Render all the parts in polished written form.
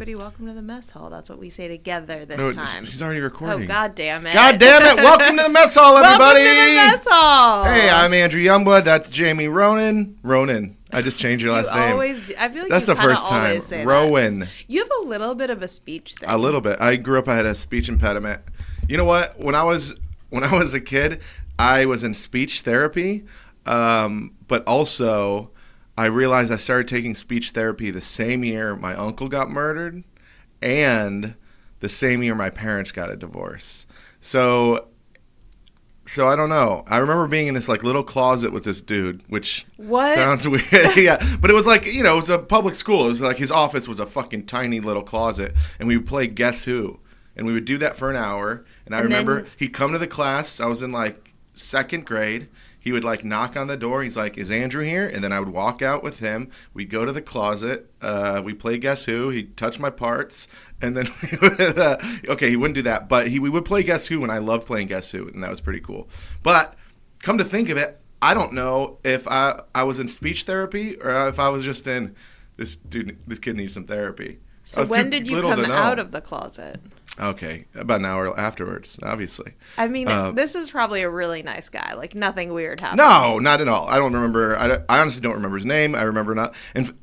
everybody, welcome to the mess hall. That's what we say together this time. He's already recording. Oh, God damn it. God damn it. Welcome to the mess hall, everybody. Welcome to the mess hall. Hey, I'm Andrew Youngblood. That's Jamie Ronan. I just changed your last name. I feel like that's you the first time. Always say Rowan. That. You have a little bit of a speech thing. A little bit. I grew up, I had a speech impediment. You know what? When I was a kid, I was in speech therapy, but also I realized I started taking speech therapy the same year my uncle got murdered and the same year my parents got a divorce. So I don't know. I remember being in this like little closet with this dude, which sounds weird. Yeah, but it was like, it was a public school. It was like his office was a fucking tiny little closet, and we would play Guess Who. And we would do that for an hour. And I remember he'd come to the class. I was in like second grade. He would like knock on the door. He's like, "Is Andrew here?" And then I would walk out with him. We'd go to the closet. We'd play Guess Who. He'd touch my parts. And then we would, okay, he wouldn't do that. But we would play Guess Who, and I loved playing Guess Who. And that was pretty cool. But come to think of it, I don't know if I was in speech therapy or if I was just in, this kid needs some therapy. So when did you come out of the closet? Okay, about an hour afterwards, obviously. I mean, this is probably a really nice guy. Like, nothing weird happened. No, not at all. I don't remember. I honestly don't remember his name. I remember not. And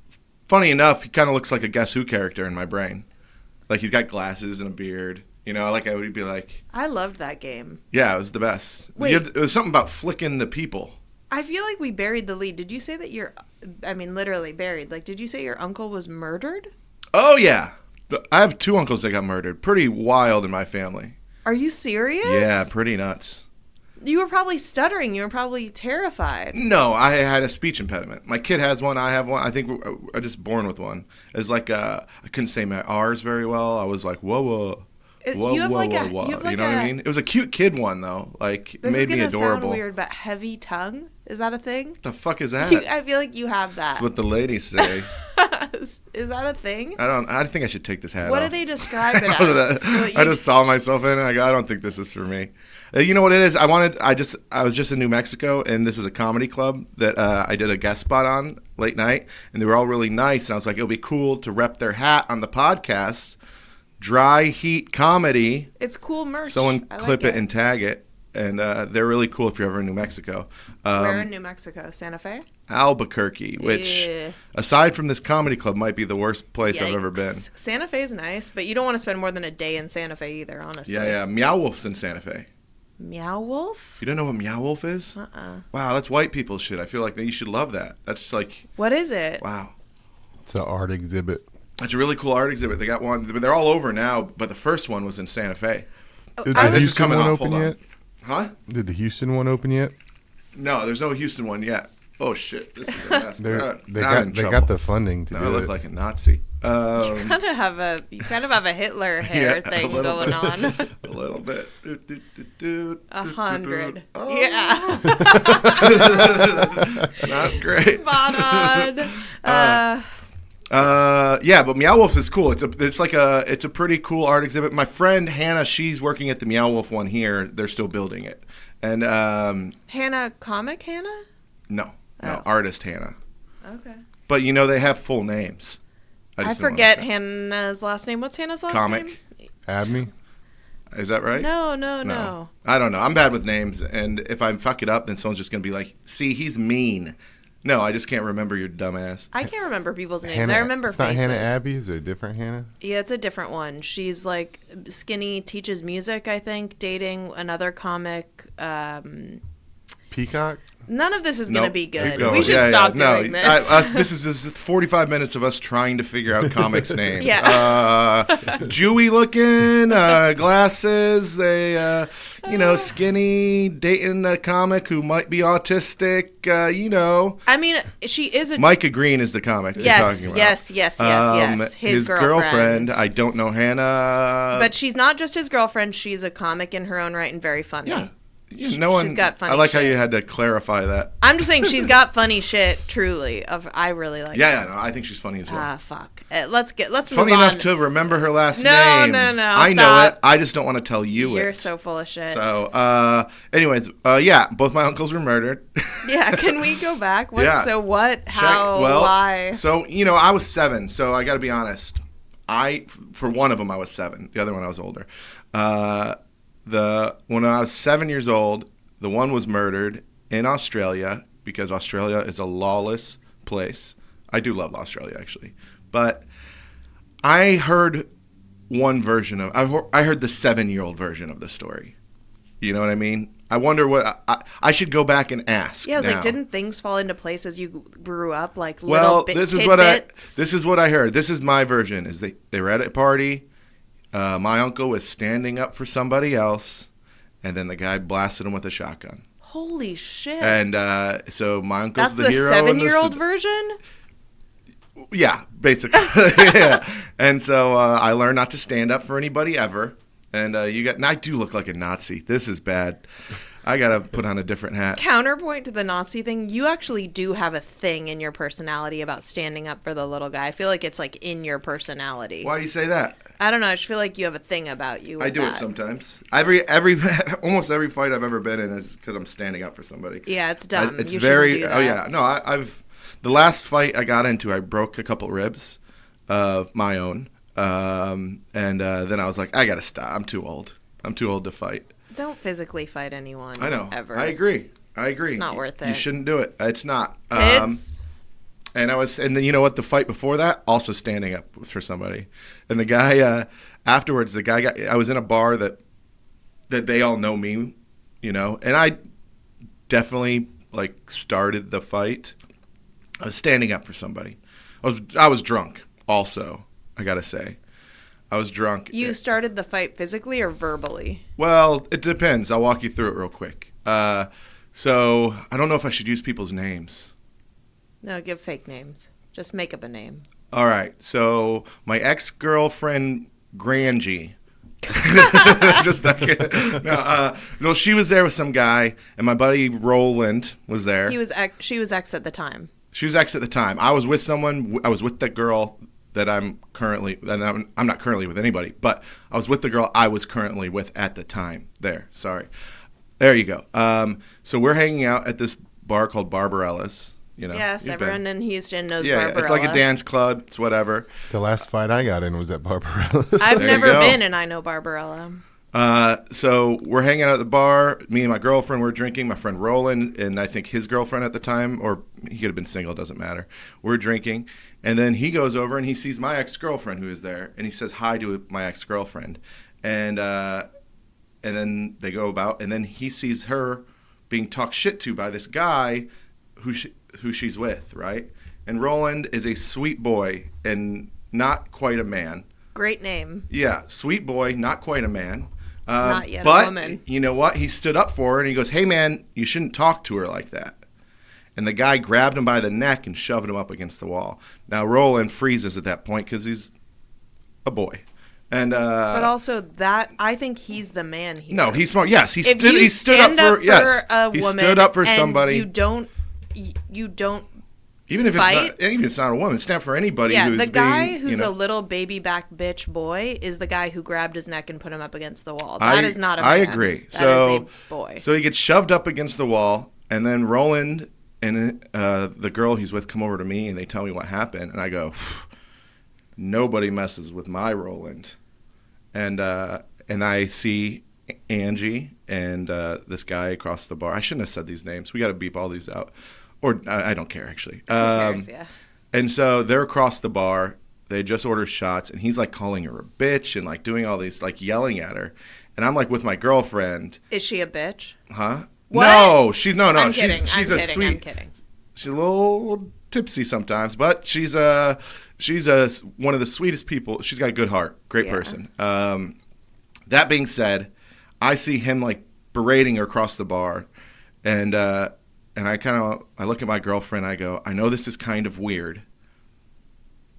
funny enough, he kind of looks like a Guess Who character in my brain. Like, he's got glasses and a beard. Like, I would be like... I loved that game. Yeah, it was the best. Wait. It was something about flicking the people. I feel like we buried the lead. Did you say that literally buried. Like, did you say your uncle was murdered? Oh, yeah. I have two uncles that got murdered. Pretty wild in my family. Are you serious? Yeah, pretty nuts. You were probably stuttering. You were probably terrified. No, I had a speech impediment. My kid has one. I have one. I think I'm just born with one. It's like I couldn't say my R's very well. I was like, whoa. Whoa, you have whoa, like whoa, a, whoa. You have like know what I mean? It was a cute kid one, though. Like, it made me adorable. This is going to sound weird, but heavy tongue? Is that a thing? What the fuck is that? I feel like you have that. That's what the ladies say. Is that a thing? I think I should take this hat off. What do they describe it as? I just saw myself in it. I don't think this is for me. You know what it is? I was just in New Mexico, and this is a comedy club that I did a guest spot on late night, and they were all really nice, and I was like, it'll be cool to rep their hat on the podcast. Dry Heat Comedy. It's cool merch. Someone clip it and tag it. And they're really cool if you're ever in New Mexico. Where in New Mexico? Santa Fe? Albuquerque, which, aside from this comedy club, might be the worst place I've ever been. Santa Fe's nice, but you don't want to spend more than a day in Santa Fe either, honestly. Yeah. Meow Wolf's in Santa Fe. Meow Wolf? You don't know what Meow Wolf is? Wow, that's white people shit. I feel like you should love that. That's like... What is it? Wow. It's an art exhibit. It's a really cool art exhibit. They got one. They're all over now, but the first one was in Santa Fe. Did the Houston one open yet? Huh? Did the Houston one open yet? No, there's no Houston one yet. Oh, shit. This is a mess. They got the funding to do it. I look like a Nazi. You kind of have a Hitler hair thing going on. A little bit. 100. Oh. Yeah. It's not great. Spot on. Yeah, but Meow Wolf is cool. It's a pretty cool art exhibit. My friend Hannah, she's working at the Meow Wolf one here. They're still building it. And Hannah, comic Hannah? No, artist Hannah. Okay. But they have full names. I forget Hannah's last name. What's Hannah's last name? Comic. Abney? Is that right? No. I don't know. I'm bad with names, and if I fuck it up, then someone's just gonna be like, "See, he's mean." No, I just can't remember, your dumbass. I can't remember people's names. Hannah, I remember it's faces. Not Hannah Abbey? Is it a different Hannah? Yeah, it's a different one. She's like skinny, teaches music, I think, dating another comic. Peacock? None of this is going to be good. We should stop doing this. This is 45 minutes of us trying to figure out comics' names. Yeah. Jewy looking, glasses, they, skinny, dating a comic who might be autistic, I mean, she is a... Micah Green is the comic you're talking about. Yes. His girlfriend, I don't know Hannah. But she's not just his girlfriend. She's a comic in her own right and very funny. Yeah. She's got funny I like shit. how you had to clarify that. I'm just saying she's got funny shit, truly. I really like her. Yeah, I think she's funny as well. Fuck. Let's move on. Funny enough to remember her last name. No. I know it. I just don't want to tell you it. it. You're so full of shit. So, anyways, both my uncles were murdered. Yeah, can we go back? Yeah. So what? How? Why? So, I was 7, so I got to be honest. For one of them, I was 7. The other one, I was older. When I was 7 years old, the one was murdered in Australia because Australia is a lawless place. I do love Australia, actually. But I heard one version of I heard the 7-year-old version of the story. You know what I mean? I wonder what I should go back and ask. Yeah, I was now. like, didn't things fall into place as you grew up? Like Well, little bit this tidbits? is what I heard. This is my version. Is they were at a party. My uncle was standing up for somebody else, and then the guy blasted him with a shotgun. Holy shit! And so my uncle's That's the hero. 7-year-old version? Yeah, basically. Yeah. And so I learned not to stand up for anybody ever. And and I do look like a Nazi. This is bad. I got to put on a different hat. Counterpoint to the Nazi thing, you actually do have a thing in your personality about standing up for the little guy. I feel like it's like in your personality. Why do you say that? I don't know. I just feel like you have a thing about you. I do that. it sometimes. Almost every fight I've ever been in is because I'm standing up for somebody. Yeah, it's dumb. It's you very. shouldn't do Oh that. yeah, no. I've the last fight I got into, I broke a couple ribs of my own, and then I was like, I gotta stop. I'm too old. I'm too old to fight. Don't physically fight anyone. I know. Ever. I agree. It's not worth it. You shouldn't do it. It's not. And then you know what? The fight before that, also standing up for somebody, and the guy afterwards, I was in a bar that they all know me, you know, and I definitely like started the fight. I was standing up for somebody. I was drunk. Also, I gotta say, I was drunk. You started the fight physically or verbally? Well, it depends. I'll walk you through it real quick. So I don't know if I should use people's names. No, give fake names. Just make up a name. All right. So my ex-girlfriend, Grangie. Just no, she was there with some guy, and my buddy Roland was there. She was ex at the time. She was ex at the time. I was with someone. I was with the girl that I'm not currently with anybody, but I was with the girl I was currently with at the time. There you go. So we're hanging out at this bar called Barbarella's. You know, yes, everyone in Houston knows yeah, Barbarella. it's like a dance club. It's whatever. The last fight I got in was at Barbarella's. I've There you never go. been, and I know Barbarella. So we're hanging out at the bar. Me and my girlfriend were drinking. My friend Roland and I think his girlfriend at the time, or he could have been single, doesn't matter. We're drinking. And then he goes over and he sees my ex-girlfriend who is there. And he says hi to my ex-girlfriend. And then they go about. And then he sees her being talked shit to by this guy who she's with, right? And Roland is a sweet boy and not quite a man. Great name. Yeah, sweet boy, not quite a man. Not yet but a woman. You know what? He stood up for her and he goes, hey, man, you shouldn't talk to her like that. And the guy grabbed him by the neck and shoved him up against the wall. Now, Roland freezes at that point because he's a boy. And but also that I think he's the man here. No, he's smart. Yes, he If stood up for a he woman stood up for and somebody. You don't even if fight? it's not a woman, stand for anybody. Yeah, who's the guy being, who's you know, a little baby back bitch boy is the guy who grabbed his neck and put him up against the wall. That is not a man. I agree. That So is a boy. So he gets shoved up against the wall, and then Roland and the girl he's with come over to me, and they tell me what happened, and I go, nobody messes with my Roland, and I see Angie and this guy across the bar. I shouldn't have said these names. We got to beep all these out. Or I don't care, actually. Who cares, yeah. And so they're across the bar. They just ordered shots, and he's like calling her a bitch and like doing all these, like yelling at her. And I'm like with my girlfriend. Is she a bitch? Huh? What? No, she's no. I'm She's kidding. she's I'm a kidding. sweet. I'm kidding. She's a little tipsy sometimes, but she's one of the sweetest people. She's got a good heart, great person. That being said, I see him like berating her across the bar, and I look at my girlfriend. I go, I know this is kind of weird,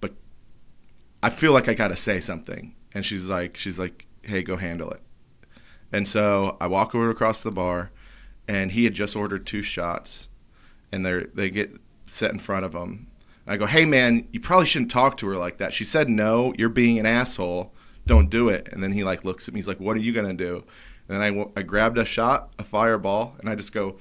but I feel like I got to say something. And she's like, hey, go handle it. And so I walk over across the bar, and he had just ordered 2 shots, and they get set in front of him. And I go, hey man, you probably shouldn't talk to her like that. She said no. You're being an asshole. don't do it. And then he like looks at me. He's like, what are you going to do? And then I grabbed a fireball, and I just go,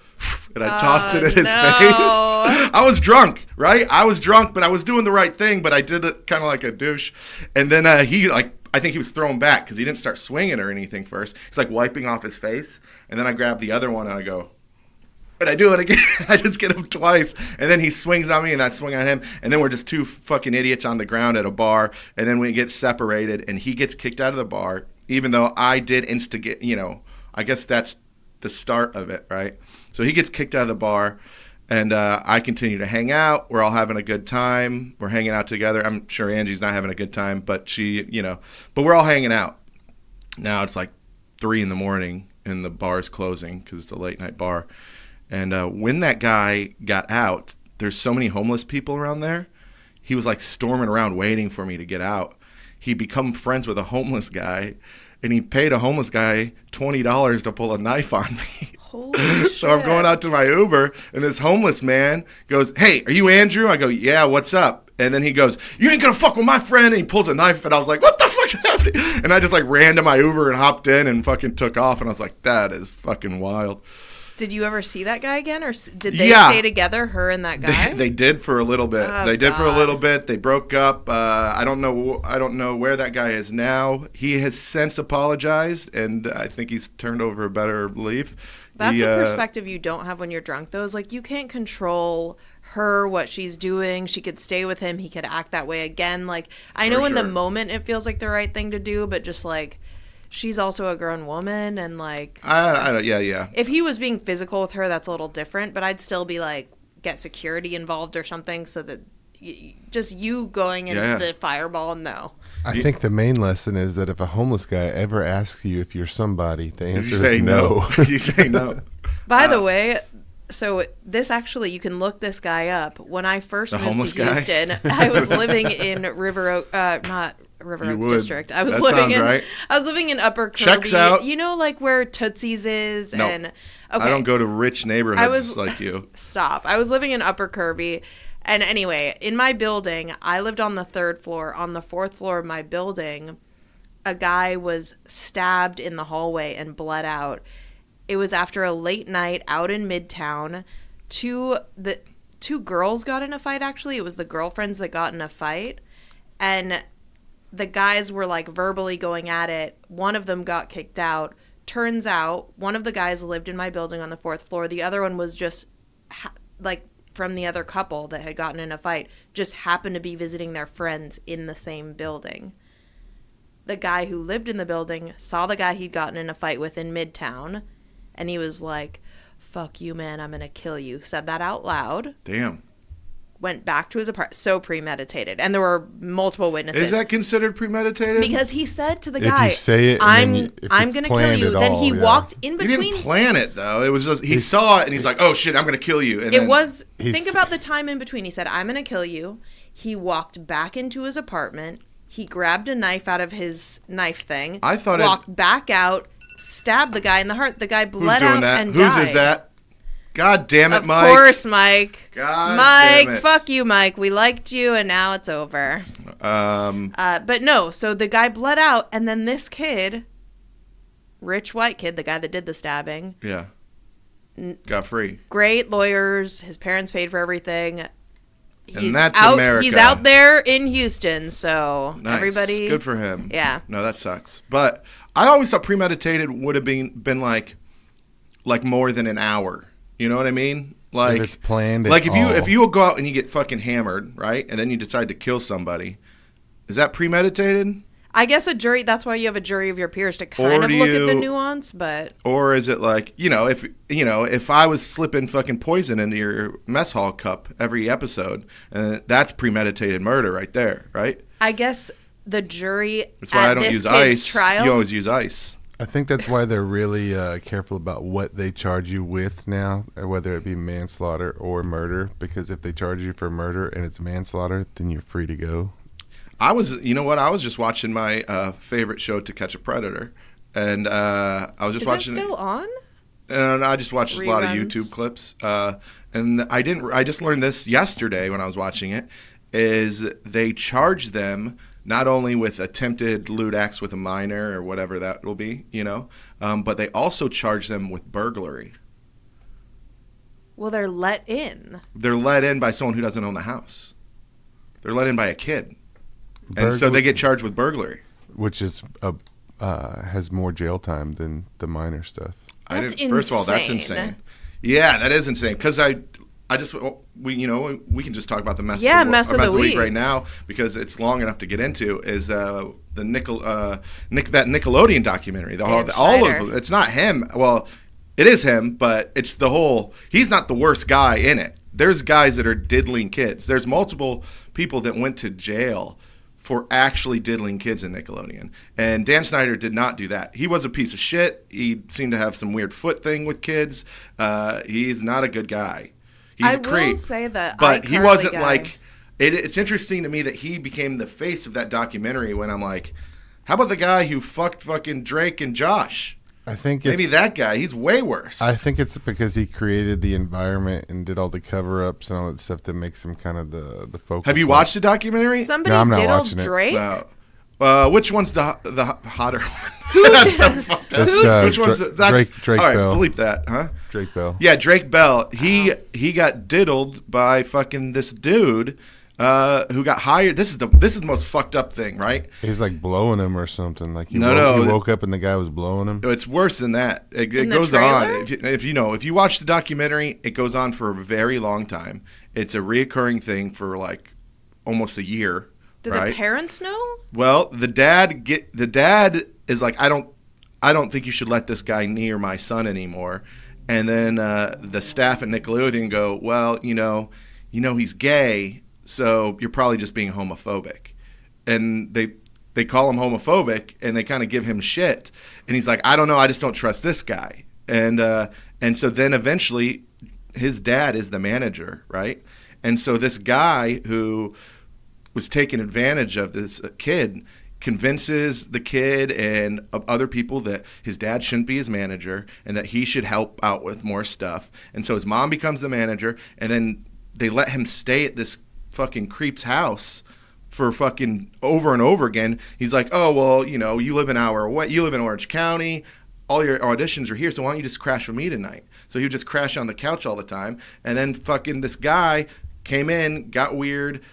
and I tossed it in his face. I was drunk, right? I was drunk, but I was doing the right thing, but I did it kind of like a douche. And then I think he was thrown back because he didn't start swinging or anything first. He's like wiping off his face. And then I grab the other one, and I go, and I do it again. I just get him twice. And then he swings on me, and I swing on him. And then we're just two fucking idiots on the ground at a bar. And then we get separated, and he gets kicked out of the bar, even though I did instigate, I guess that's the start of it, right? So he gets kicked out of the bar, and I continue to hang out. We're all having a good time. We're hanging out together. I'm sure Angie's not having a good time, but but we're all hanging out. Now it's like 3 a.m, and the bar's closing because it's a late night bar. And when that guy got out, there's so many homeless people around there. He was like storming around waiting for me to get out. He become friends with a homeless guy, and he paid a homeless guy $20 to pull a knife on me. Holy shit. So I'm going out to my Uber, and this homeless man goes, hey, are you Andrew? I go, yeah, what's up? And then he goes, you ain't gonna fuck with my friend. And he pulls a knife, and I was like, what the fuck's happening? And I just like ran to my Uber and hopped in and fucking took off, and I was like, that is fucking wild. Did you ever see that guy again, or did they stay together, her and that guy? They did for a little bit. Oh, they did God. for a little bit. They broke up. I don't know where that guy is now. He has since apologized, and I think he's turned over a better leaf. That's a perspective you don't have when you're drunk, though. Is like you can't control her, what she's doing. She could stay with him. He could act that way again. Like I know in the moment it feels like the right thing to do, but just like she's also a grown woman, and like I don't. Yeah. If he was being physical with her, that's a little different. But I'd still be like get security involved or something, so that just you going in the fireball. No. I think the main lesson is that if a homeless guy ever asks you if you're somebody, the answer is say no. You say no. By the way, so this actually, you can look this guy up. When I first moved to Houston, I was living in River Oak, not River Oaks District. I was living in Upper Kirby. Checks out. You know, like where Tootsie's is, Nope. and I don't go to rich neighborhoods like you. Stop. I was living in Upper Kirby. And anyway, in my building, I lived on the 3rd floor. On the 4th floor of my building, a guy was stabbed in the hallway and bled out. It was after a late night out in Midtown. Two girls got in a fight, actually. It was the girlfriends that got in a fight. And the guys were like verbally going at it. One of them got kicked out. Turns out one of the guys lived in my building on the 4th floor. The other one was just from the other couple that had gotten in a fight, just happened to be visiting their friends in the same building. The guy who lived in the building saw the guy he'd gotten in a fight with in Midtown, and he was like, fuck you, man, I'm gonna kill you. Said that out loud. Damn. Went back to his apartment. So premeditated. And there were multiple witnesses. Is that considered premeditated? Because he said to the guy, if you say it, I'm going to kill you. Then he walked in between. He didn't plan it, though. It was just, he saw it, and he's like, oh, shit, I'm going to kill you. And think about the time in between. He said, I'm going to kill you. He walked back into his apartment. He grabbed a knife out of his knife thing. Walked back out, stabbed the guy in the heart. The guy bled out and died. Whose is that? God damn it, Mike. Of course, Mike. God damn it. Mike, fuck you, Mike. We liked you, and now it's over. But no, so the guy bled out, and then this kid, rich white kid, the guy that did the stabbing. Yeah. Got free. Great lawyers. His parents paid for everything. And that's America. He's out there in Houston, so nice. Everybody. Good for him. Yeah. No, that sucks. But I always thought premeditated would have been like more than an hour. You know what I mean? Like, if it's planned. Like if you go out and you get fucking hammered, right, and then you decide to kill somebody, is that premeditated? I guess a jury. That's why you have a jury of your peers to kind of look at the nuance. But or is it like if I was slipping fucking poison into your mess hall cup every episode, that's premeditated murder right there, right? I guess the jury. That's why I don't use ice. Trial, you always use ice. I think that's why they're really careful about what they charge you with now, whether it be manslaughter or murder, because if they charge you for murder and it's manslaughter, then you're free to go. I was just watching my favorite show, To Catch a Predator, and I was just watching. Is it still on? And I just watched Reruns. a lot of YouTube clips, and I just learned this yesterday when I was watching it. Is they charge them not only with attempted lewd acts with a minor or whatever that will be, but they also charge them with burglary. Well, they're let in. They're let in by someone who doesn't own the house. They're let in by a kid. And so they get charged with burglary. Which is has more jail time than the minor stuff. First of all, that's insane. Yeah, that is insane. Because we can just talk about the mess of the week right now because it's long enough to get into. Is the that Nickelodeon documentary? All of it's not him. Well, it is him, but it's the whole. He's not the worst guy in it. There's guys that are diddling kids. There's multiple people that went to jail for actually diddling kids in Nickelodeon. And Dan Snyder did not do that. He was a piece of shit. He seemed to have some weird foot thing with kids. He's not a good guy. He's a creep. I will say that but he wasn't like... It's interesting to me that he became the face of that documentary when I'm like, how about the guy who fucked fucking Drake and Josh? I think maybe that guy. He's way worse. I think it's because he created the environment and did all the cover-ups and all that stuff that makes him kind of the focal. Have you watched the documentary? Somebody diddled Drake? No. Which one's the hotter one? Who That's so fucked up. Which one's Drake all right, Bell. bleep that, huh? Drake Bell. Yeah, Drake Bell. He got diddled by fucking this dude who got hired. This is the most fucked up thing, right? He's like blowing him or something. Like he no. woke up and the guy was blowing him. It's worse than that. It goes on. If you watch the documentary, it goes on for a very long time. It's a reoccurring thing for like almost a year. Do the parents know? Well, the dad is like, I don't think you should let this guy near my son anymore. And then the staff at Nickelodeon go, well, he's gay. So you're probably just being homophobic. And they call him homophobic and they kind of give him shit. And he's like, I don't know, I just don't trust this guy. And so then eventually his dad is the manager, right? And so this guy who was taking advantage of this kid convinces the kid and other people that his dad shouldn't be his manager and that he should help out with more stuff. And so his mom becomes the manager and then they let him stay at this fucking creep's house for fucking over and over again. He's like, oh, well, you live an hour away. You live in Orange County. All your auditions are here, so why don't you just crash with me tonight? So he would just crash on the couch all the time. And then fucking this guy came in, got weird,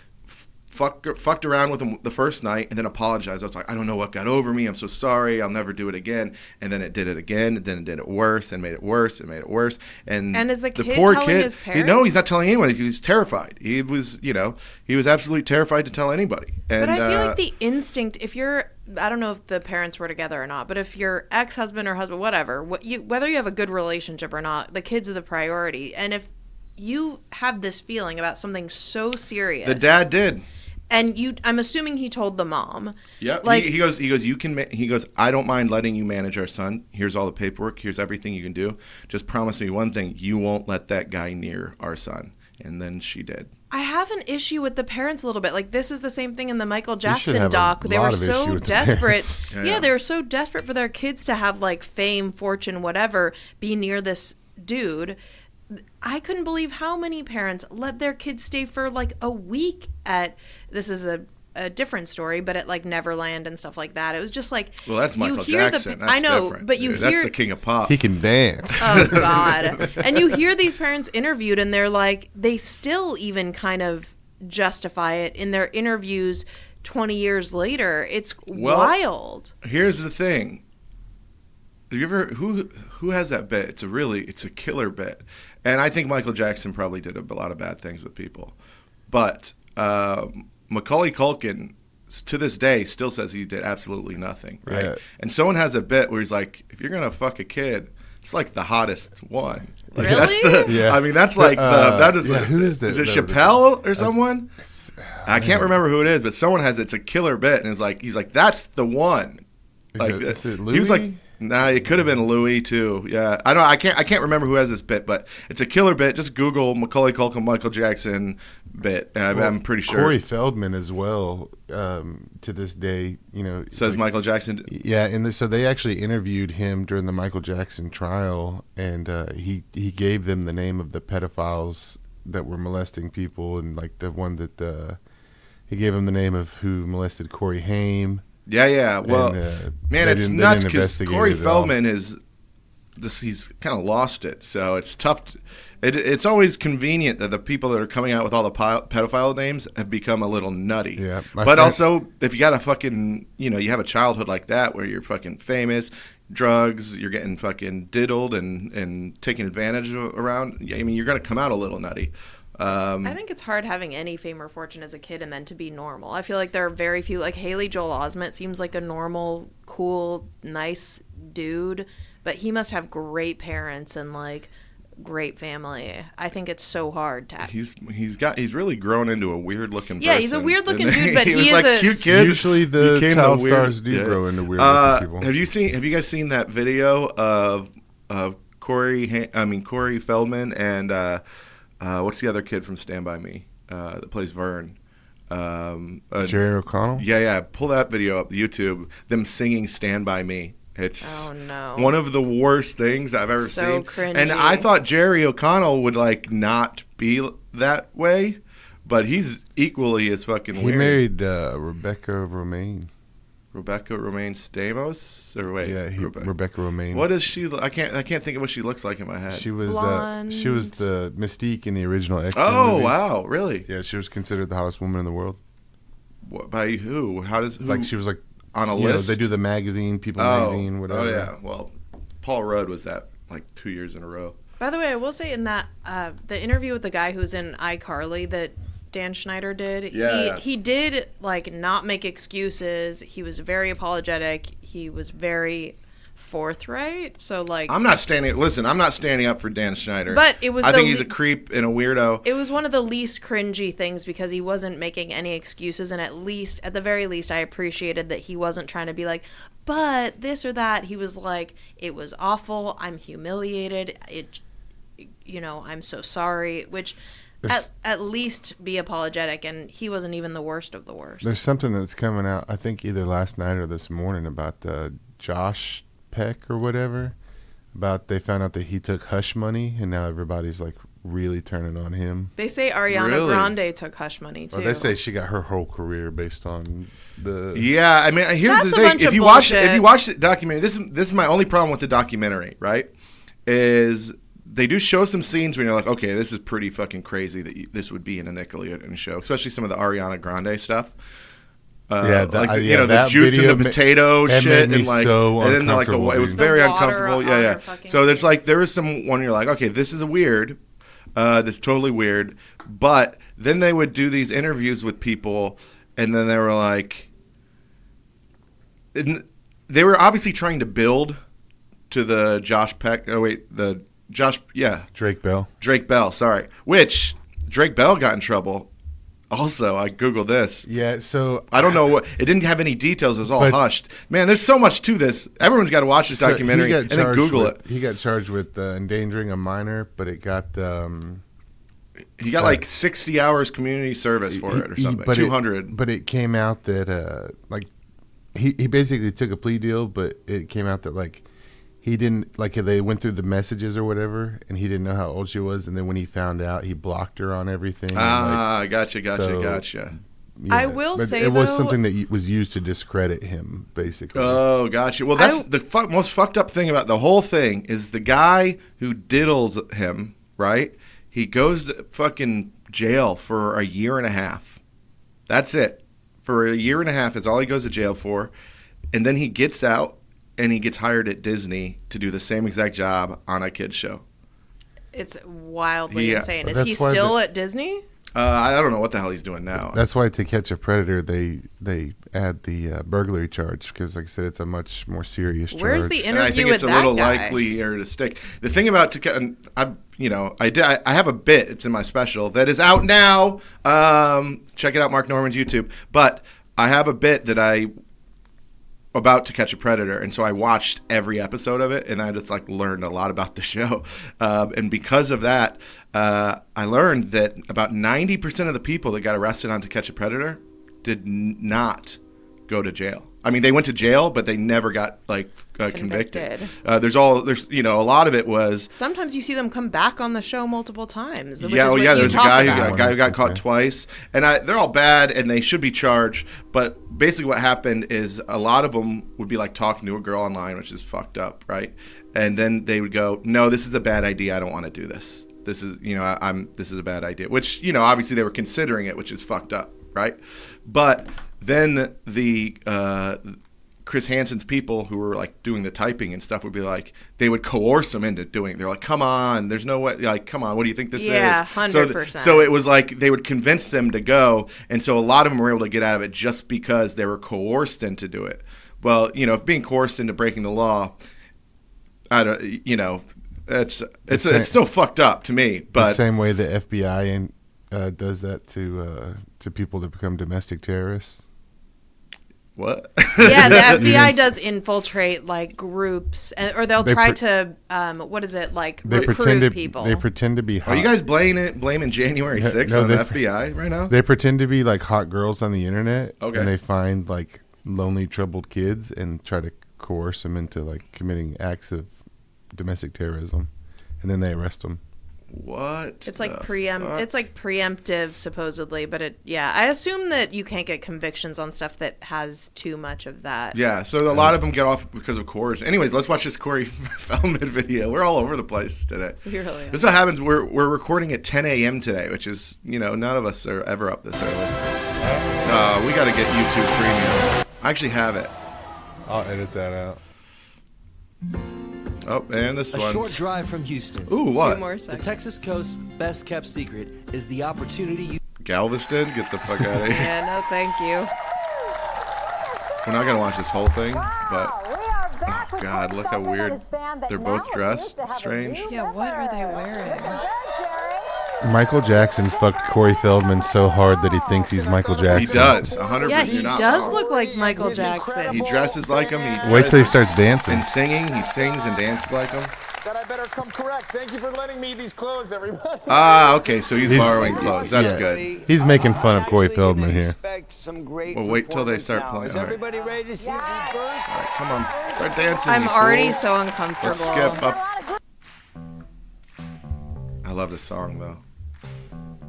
fucked around with him the first night, and then apologized. I was like, I don't know what got over me. I'm so sorry. I'll never do it again. And then it did it again, and then it did it worse, and made it worse, and made it worse. And is the kid poor telling his parents? No, he's not telling anyone. He was terrified. He was, he was absolutely terrified to tell anybody. And, but I feel like the instinct, if you're, I don't know if the parents were together or not, but if your ex-husband or husband, whatever, whether you have a good relationship or not, the kids are the priority. And if you have this feeling about something so serious, the dad did. And I'm assuming he told the mom. Yeah. Like, he goes, I don't mind letting you manage our son. Here's all the paperwork. Here's everything you can do. Just promise me one thing. You won't let that guy near our son. And then she did. I have an issue with the parents a little bit. Like, this is the same thing in the Michael Jackson doc. They were so desperate. Yeah, they were so desperate for their kids to have, like, fame, fortune, whatever, be near this dude. I couldn't believe how many parents let their kids stay for like a week at, this is a different story, but at like Neverland and stuff like that. It was just like, well, that's Michael Jackson. That's I know, different. But hear that's the king of pop. He can dance. Oh God! And you hear these parents interviewed, and they're like, they still even kind of justify it in their interviews 20 years later. It's wild. Here's the thing. Have you ever who has that bit? It's a killer bit. And I think Michael Jackson probably did a lot of bad things with people. But Macaulay Culkin, to this day, still says he did absolutely nothing, right? Yeah. And someone has a bit where he's like, if you're going to fuck a kid, it's like the hottest one. Like, really? I mean, that's like that is who is this? Is it Chappelle or someone? I can't remember who it is, but someone has it's a killer bit. And he's like, that's the one. Is it Louis? He was like, nah, it could have been Louis too. Yeah, I can't remember who has this bit, but it's a killer bit. Just Google Macaulay Culkin, Michael Jackson bit, and I'm pretty sure. Corey Feldman as well. To this day, says like, Michael Jackson. Yeah, and so they actually interviewed him during the Michael Jackson trial, and he gave them the name of the pedophiles that were molesting people, and like the one that He gave him the name of who molested Corey Haim. Yeah. Well, man, it's nuts because Corey Feldman is he's kind of lost it. So it's tough. It's always convenient that the people that are coming out with all the pedophile names have become a little nutty. Yeah, but also, if you got a fucking, you have a childhood like that where you're fucking famous, drugs, you're getting fucking diddled and taken advantage of around, I mean, you're going to come out a little nutty. I think it's hard having any fame or fortune as a kid and then to be normal. I feel like there are very few, like Haley Joel Osment seems like a normal, cool, nice dude, but he must have great parents and like great family. I think it's so hard to. He's really grown into a weird looking. Yeah, person. He's a weird looking dude, but he was is like a cute kid. Usually the child stars do grow into weird looking people. Have you guys seen that video of Corey Feldman and what's the other kid from Stand By Me that plays Vern? Jerry O'Connell? Yeah. Pull that video up, YouTube. Them singing Stand By Me. It's one of the worst things I've ever seen. Cringy. And I thought Jerry O'Connell would like not be that way, but he's equally as fucking weird. He married Rebecca Romaine. Rebecca Romaine Stamos? Or wait, yeah, Rebecca Romaine. What is she? I can't think of what she looks like in my head. She was blonde. She was the Mystique in the original X-Men Oh movies. wow, really? Yeah, she was considered the hottest woman in the world. What, by who? How does who? Like she was like on a list? They do the magazine, People magazine, whatever. Oh yeah. Well, Paul Rudd was that like 2 years in a row. By the way, I will say in that the interview with the guy who's in iCarly that Dan Schneider did, he did like not make excuses. He was very apologetic. He was very forthright. So like I'm not standing up for Dan Schneider. But it was I think he's a creep and a weirdo. It was one of the least cringy things because he wasn't making any excuses, and at the very least I appreciated that he wasn't trying to be like, but this or that. He was like, it was awful, I'm humiliated, I'm so sorry, which at least be apologetic, and he wasn't even the worst of the worst. There's something that's coming out, I think either last night or this morning, about Josh Peck or whatever. About they found out that he took hush money, and now everybody's like really turning on him. They say Ariana Grande took hush money too. Well, they say she got her whole career based on the. Yeah, I mean, here's That's the thing: if you watch bullshit. the documentary, this is my only problem with the documentary. Right? Is they do show some scenes where you're like, okay, this is pretty fucking crazy that this would be in a Nickelodeon show, especially some of the Ariana Grande stuff. The juice and the potato shit, and like, and then like it was very uncomfortable. Yeah. So there's like there is some one you're like, okay, this is weird, this is totally weird. But then they would do these interviews with people, and then they were like, they were obviously trying to build to the Drake Bell, sorry. Which Drake Bell got in trouble. Also, I Googled this. Yeah, so I don't know what it didn't have any details. It was all hushed. Man, there's so much to this. Everyone's got to watch this documentary and then Google it. He got charged with endangering a minor, but it got he got like 60 hours community service for it or something. 200. But it came out that he basically took a plea deal, but it came out that like he didn't, like, they went through the messages or whatever, and he didn't know how old she was, and then when he found out, he blocked her on everything. Gotcha. Yeah, I will say, it was something that was used to discredit him, basically. Oh, gotcha. Well, that's the most fucked up thing about the whole thing is the guy who diddles him, right? He goes to fucking jail for a year and a half. That's it. For a year and a half is all he goes to jail for. And then he gets out and he gets hired at Disney to do the same exact job on a kid's show. It's wildly insane. Is That's he still at Disney? I don't know what the hell he's doing now. That's why To Catch a Predator, they add the burglary charge because, like I said, it's a much more serious charge. Where's the interview and I think with it's a that little guy? likelier to stick. The thing about I have a bit. It's in my special that is out now. Check it out, Mark Norman's YouTube. But I have a bit that about To Catch a Predator, and so I watched every episode of it, and I just like learned a lot about the show. And because of that, I learned that about 90% of the people that got arrested on To Catch a Predator did not go to jail. I mean, they went to jail, but they never got like convicted. Convicted. There's a lot of it was. Sometimes you see them come back on the show multiple times. Which Yeah, is what you there's a talk guy about. who got caught twice, and they're all bad, and they should be charged. But basically, what happened is a lot of them would be like talking to a girl online, which is fucked up, right? And then they would go, "No, this is a bad idea. I don't want to do this. This is, this is a bad idea." Which, obviously they were considering it, which is fucked up, right? But then the Chris Hansen's people who were like doing the typing and stuff would be like, they would coerce them into doing it. They're like, "Come on, there's no way, like, come on, what do you think this is?" Yeah, 100%. So it was like they would convince them to go, and so a lot of them were able to get out of it just because they were coerced into do it. Well, if being coerced into breaking the law, I don't, it's still fucked up to me. But the same way the FBI does that to people that become domestic terrorists. What? Yeah, the FBI does infiltrate like groups, or they'll try to recruit people. They pretend to be hot. Are you guys blaming January 6th on the FBI right now? They pretend to be like hot girls on the internet, Okay. and they find like lonely, troubled kids and try to coerce them into like committing acts of domestic terrorism, and then they arrest them. What? It's like It's like preemptive, supposedly, but I assume that you can't get convictions on stuff that has too much of that. Yeah, so a lot of them get off because of coercion. Anyways, let's watch this Corey Feldman video. We're all over the place today. We really are. This is what happens. We're recording at 10 a.m. today, which is, none of us are ever up this early. We got to get YouTube Premium. I actually have it. I'll edit that out. Oh, and this A one's... short drive from Houston. Ooh, what? 2 more The seconds. Texas coast's best kept secret is the opportunity you Galveston? Get the fuck out of here. Yeah, no, thank you. We're not going to watch this whole thing, but... Oh, God, look how weird. They're both dressed strange. Yeah, what are they wearing? Michael Jackson fucked Corey Feldman so hard that he thinks he's Michael Jackson. He does, 100%. Yeah, he You're not does wrong. look like Michael Jackson. He dresses like him. Wait till he starts dancing. And singing. He sings and dances like him. That I better come correct. Thank you for letting me these clothes, everybody. Ah, okay, so he's borrowing clothes. That's good. He's making fun of Corey Feldman here. Well, wait till they start playing. Is All right. everybody ready to see these birds? All right, come on. Start dancing. I'm you already fools. so uncomfortable. Let's skip up. I love this song, though.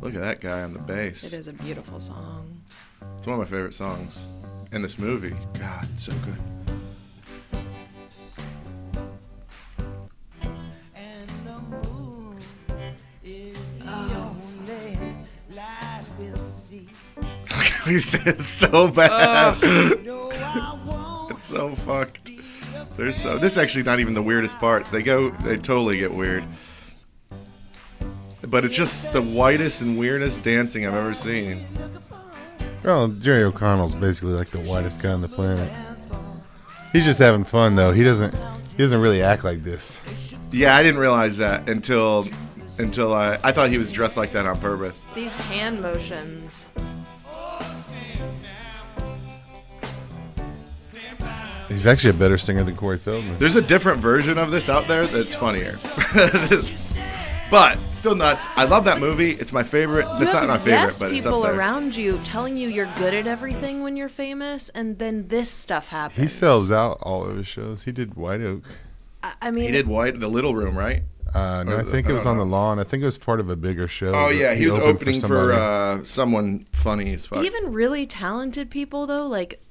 Look at that guy on the bass. It is a beautiful song. It's one of my favorite songs in this movie. God, it's so good. It's so bad. It's so fucked. This is actually not even the weirdest part. They totally get weird. But it's just the whitest and weirdest dancing I've ever seen. Well, Jerry O'Connell's basically like the whitest guy on the planet. He's just having fun though. He doesn't really act like this. Yeah, I didn't realize that until I thought he was dressed like that on purpose. These hand motions. He's actually a better singer than Corey Feldman. There's a different version of this out there that's funnier. But still nuts. I love that movie. It's my favorite. It's not my favorite, Yes, but it's up people there. around you telling you you're good at everything when you're famous, and then this stuff happens. He sells out all of his shows. He did White Oak. I mean, He did the Little Room, right? No, I think it was on the lawn. I think it was part of a bigger show. Oh that yeah, he was opening for somebody. someone funny as fuck. even really talented people though, like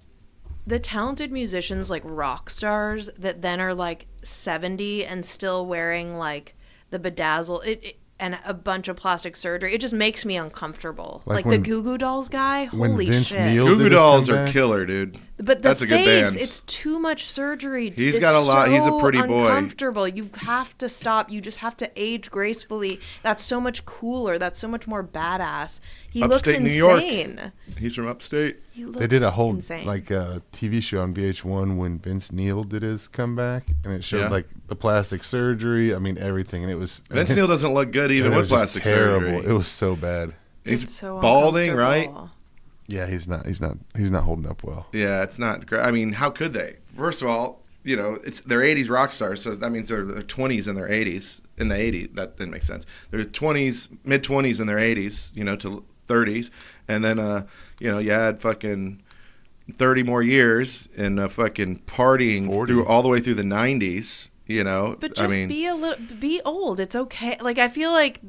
the talented musicians, like rock stars that then are like 70 and still wearing like the bedazzle and a bunch of plastic surgery. It just makes me uncomfortable. Like the when- Goo Goo Dolls guy, when holy Vince shit. Neil Goo did Goo his Dolls are comeback. killer, dude. But the That's a good face, band. it's too much surgery. He's It's got a lot- he's a pretty boy. Uncomfortable. You have to stop. You just have to age gracefully. That's so much cooler. That's so much more badass. He Upstate New looks York. insane. He's from upstate. He looks They did a whole insane. TV show on VH1 when Vince Neil did his comeback, and it showed Yeah. like the plastic surgery. I mean everything, and it was Vince Neil doesn't look good even and it with was just plastic terrible. surgery. It was so bad. He's It's so balding, right? uncomfortable. Yeah, he's not holding up well. Yeah, it's not great. I mean, how could they? First of all, they're 80s rock stars, so that means they're 20s in their 80s. In the 80s, that didn't make sense. They're 20s, mid 20s in their 80s, to 30s, and then you had fucking 30 more years and fucking partying 40. through all the way through the 90s, you know. But just be old. It's okay. Like, I feel like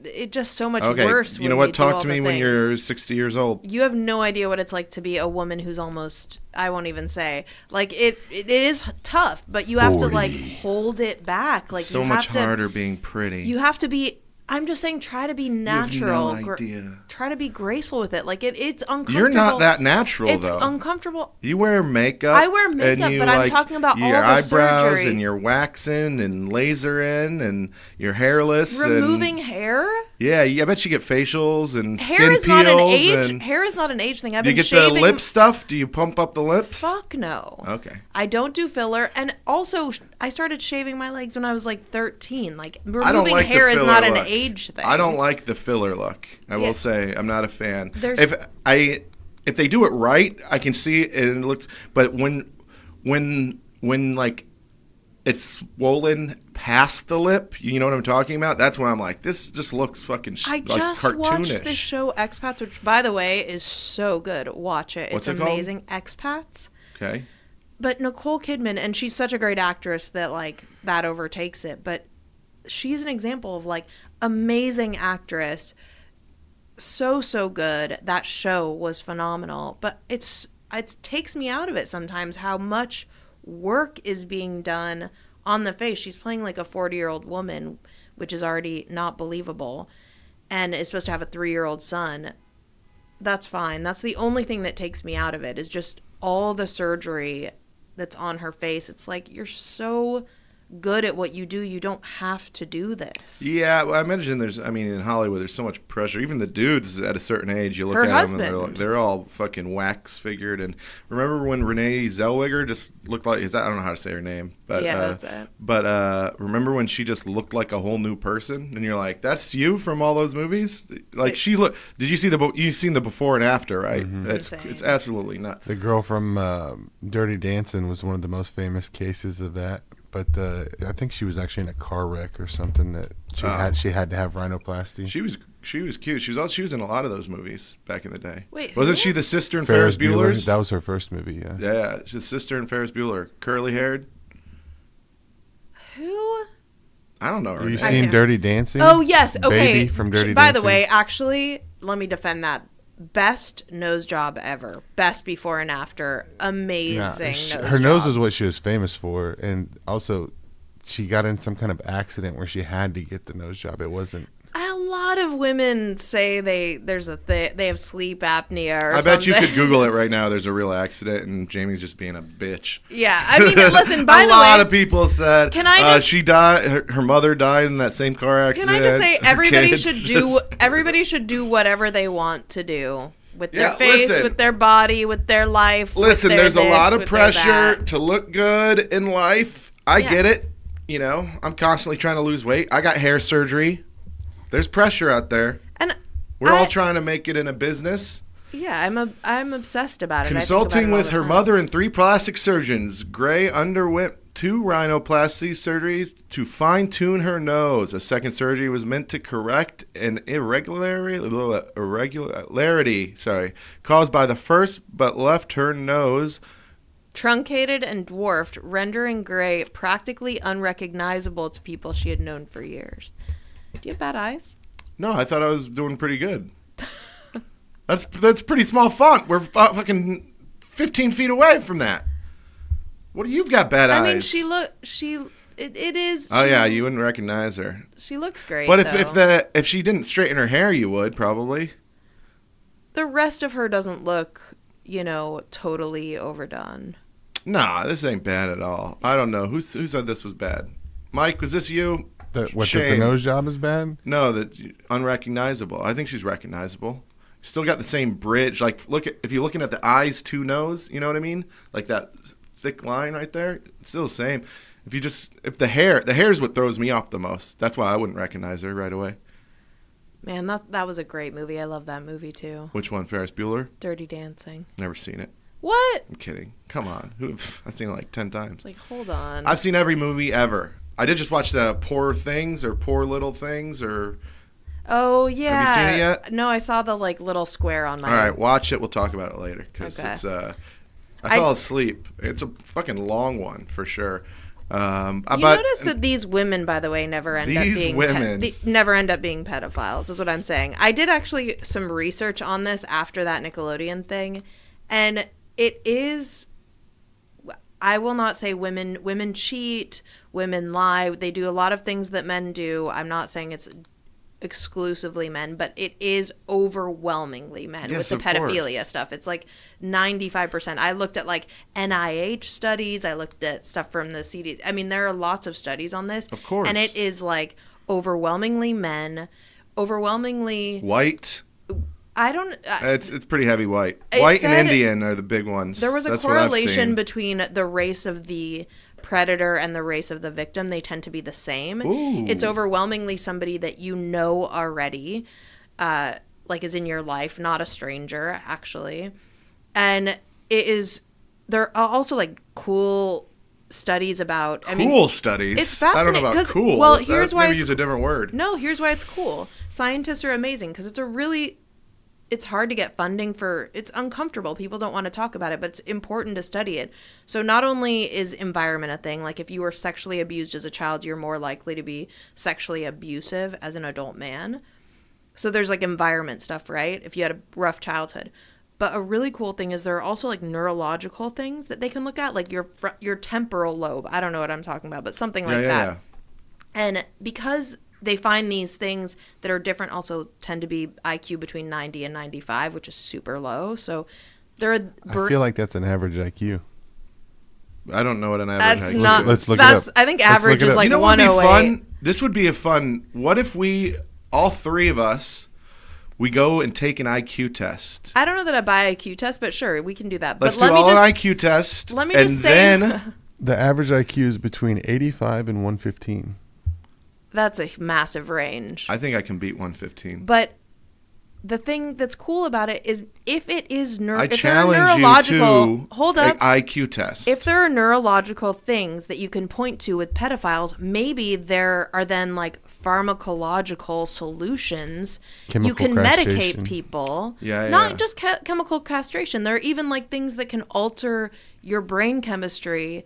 it's just so much worse. You know when what? do Talk all to the me when things. you're 60 years old. You have no idea what it's like to be a woman who's almost, I won't even say. Like, it is tough, but you have to, like, 40. hold it back. Like, So you have much to, harder being pretty. You have to be, I'm just saying, try to be natural. You have no idea. Try to be graceful with it. Like, it's uncomfortable. You're not that natural, It's though. uncomfortable. You wear makeup. I wear makeup, and you, but I'm talking about your all the eyebrows surgery. and your waxing and lasering and you're hairless. Removing and, hair? Yeah, I bet you get facials and Hair skin is peels. not an age. And Hair is not an age thing. I've do you been get shaving. the lip stuff? Do you pump up the lips? Fuck no. Okay. I don't do filler, and also I started shaving my legs when I was like 13. Like, I don't removing like the hair is filler not an look. age thing. I don't like the filler look. I Yeah. will say I'm not a fan. There's- If they do it right, I can see it and it looks. But when like it's swollen past the lip, you know what I'm talking about? That's when I'm like, this just looks fucking I like just cartoonish. watched this show Expats, which, by the way, is so good. Watch it. What's It's it called? amazing. Expats. Okay. But Nicole Kidman, and she's such a great actress that, like, that overtakes it. But she's an example of, like, amazing actress. So good. That show was phenomenal. But it takes me out of it sometimes how much work is being done on the face. She's playing like a 40-year-old woman, which is already not believable, and is supposed to have a 3-year-old son. That's fine. That's the only thing that takes me out of it is just all the surgery that's on her face. It's like, you're so good at what you do. You don't have to do this. Yeah, well, I imagine in Hollywood, there's so much pressure. Even the dudes at a certain age, you look Her at husband. them and they're all fucking wax figured. And remember when Renee Zellweger just looked like, I don't know how to say her name, but Yeah, that's it. But remember when she just looked like a whole new person? And you're like, that's you from all those movies? Like did you see you've seen the before and after, right? Mm-hmm. It's absolutely nuts. The girl from Dirty Dancing was one of the most famous cases of that. But I think she was actually in a car wreck or something that she had to have rhinoplasty. She was cute. She was in a lot of those movies back in the day. Wait, wasn't who? she the sister in Ferris Bueller's? That was her first movie. Yeah. Yeah, she's the sister in Ferris Bueller, curly haired. Who? I don't know her Have you name. seen Dirty Dancing? Oh, yes. Okay. Baby from Dirty By Dancing. the way, actually, let me defend that. Best nose job ever. Best before and after. Amazing nose her nose job. is what she was famous for, and also she got in some kind of accident where she had to get the nose job. It wasn't. A lot of women say they have sleep apnea or I bet you something. could Google it right now. There's a real accident, and Jamie's just being a bitch. Yeah, I mean, listen. By a the lot way, of people said Can I just- she died. Her mother died in that same car can accident. I just say Her everybody kids should just- everybody should do whatever they want to do with their Yeah, face, listen. with their body, with their life. with Listen, their there's a this, lot of with their pressure that. to look good in life. I Yeah. get it. You know, I'm constantly trying to lose weight. I got hair surgery. There's pressure out there. And We're all trying to make it in a business. Yeah, I'm obsessed about it. Consulting with her mother. mother and 3 plastic surgeons, Gray underwent 2 rhinoplasty surgeries to fine-tune her nose. A second surgery was meant to correct an irregularity caused by the first, but left her nose Truncated and dwarfed, rendering Gray practically unrecognizable to people she had known for years. Do you have bad eyes? No, I thought I was doing pretty good. That's pretty small font. We're fucking 15 feet away from that. What do you've got bad eyes? I mean, it is. Oh yeah, you wouldn't recognize her. She looks great. But though. if she didn't straighten her hair, you would probably. The rest of her doesn't look, totally overdone. Nah, this ain't bad at all. I don't know who said this was bad. Mike, was this you? That the Shane. nose job is bad? No, that unrecognizable. I think she's recognizable. Still got the same bridge. Like, if you're looking at the eyes to nose, you know what I mean? Like that thick line right there. It's still the same. If the hair is what throws me off the most. That's why I wouldn't recognize her right away. Man, that was a great movie. I love that movie too. Which one? Ferris Bueller? Dirty Dancing. Never seen it. What? I'm kidding. Come on. I've seen it like 10 times. Like, hold on. I've seen every movie ever. I did just watch the Poor Things or Poor Little Things or Oh yeah. Have you seen it yet? No, I saw the like little square on my. All right, watch it. We'll talk about it later because Okay. it's. I fell asleep. It's a fucking long one for sure. You But notice that these women, by the way, never end up These being women. never end up being pedophiles. Is what I'm saying. I did actually some research on this after that Nickelodeon thing, and it is. I will not say women cheat, women lie. They do a lot of things that men do. I'm not saying it's exclusively men, but it is overwhelmingly men Yes, with the of course. pedophilia stuff. It's like 95%. I looked at like NIH studies. I looked at stuff from the CDC. I mean, there are lots of studies on this. Of course. And it is like overwhelmingly men, overwhelmingly. white. I don't. It's pretty heavy white. It White said- and Indian are the big ones. There was a That's what I've correlation seen. between the race of the predator and the race of the victim. They tend to be the same. Ooh. It's overwhelmingly somebody that you know already, like is in your life, not a stranger, actually. And it is, there are also like cool studies about, Cool studies. it's I don't know fascinating, about 'cause- cool. well, here's why maybe it's use a different word. No, here's why it's cool. Scientists are amazing because it's hard to get funding for, it's uncomfortable. People don't want to talk about it, but it's important to study it. So not only is environment a thing, like if you were sexually abused as a child, you're more likely to be sexually abusive as an adult man. So there's like environment stuff, right? If you had a rough childhood. But a really cool thing is there are also like neurological things that they can look at, like your temporal lobe. I don't know what I'm talking about, but something like that. Yeah. And because they find these things that are different, also tend to be IQ between 90 and 95, which is super low. So there are. I feel like that's an average IQ. I don't know what an average That's IQ not. is. Let's look it that's. up. I think Let's look average it is up. like You know what would be 108. fun? This would be a fun. What if we, all three of us, we go and take an IQ test? I don't know that I buy IQ test, but sure, we can do that. Let's but do let all me an just, IQ test. Let me and just say, then The average IQ is between 85 and 115. that's a massive range. I think I can beat 115. But the thing that's cool about it is if it is I if there are challenge neurological you to hold up. an IQ test. If there are neurological things that you can point to with pedophiles, maybe there are then like pharmacological solutions. You Chemical can medicate castration. people. Yeah, Not yeah. just chemical castration. There are even like things that can alter your brain chemistry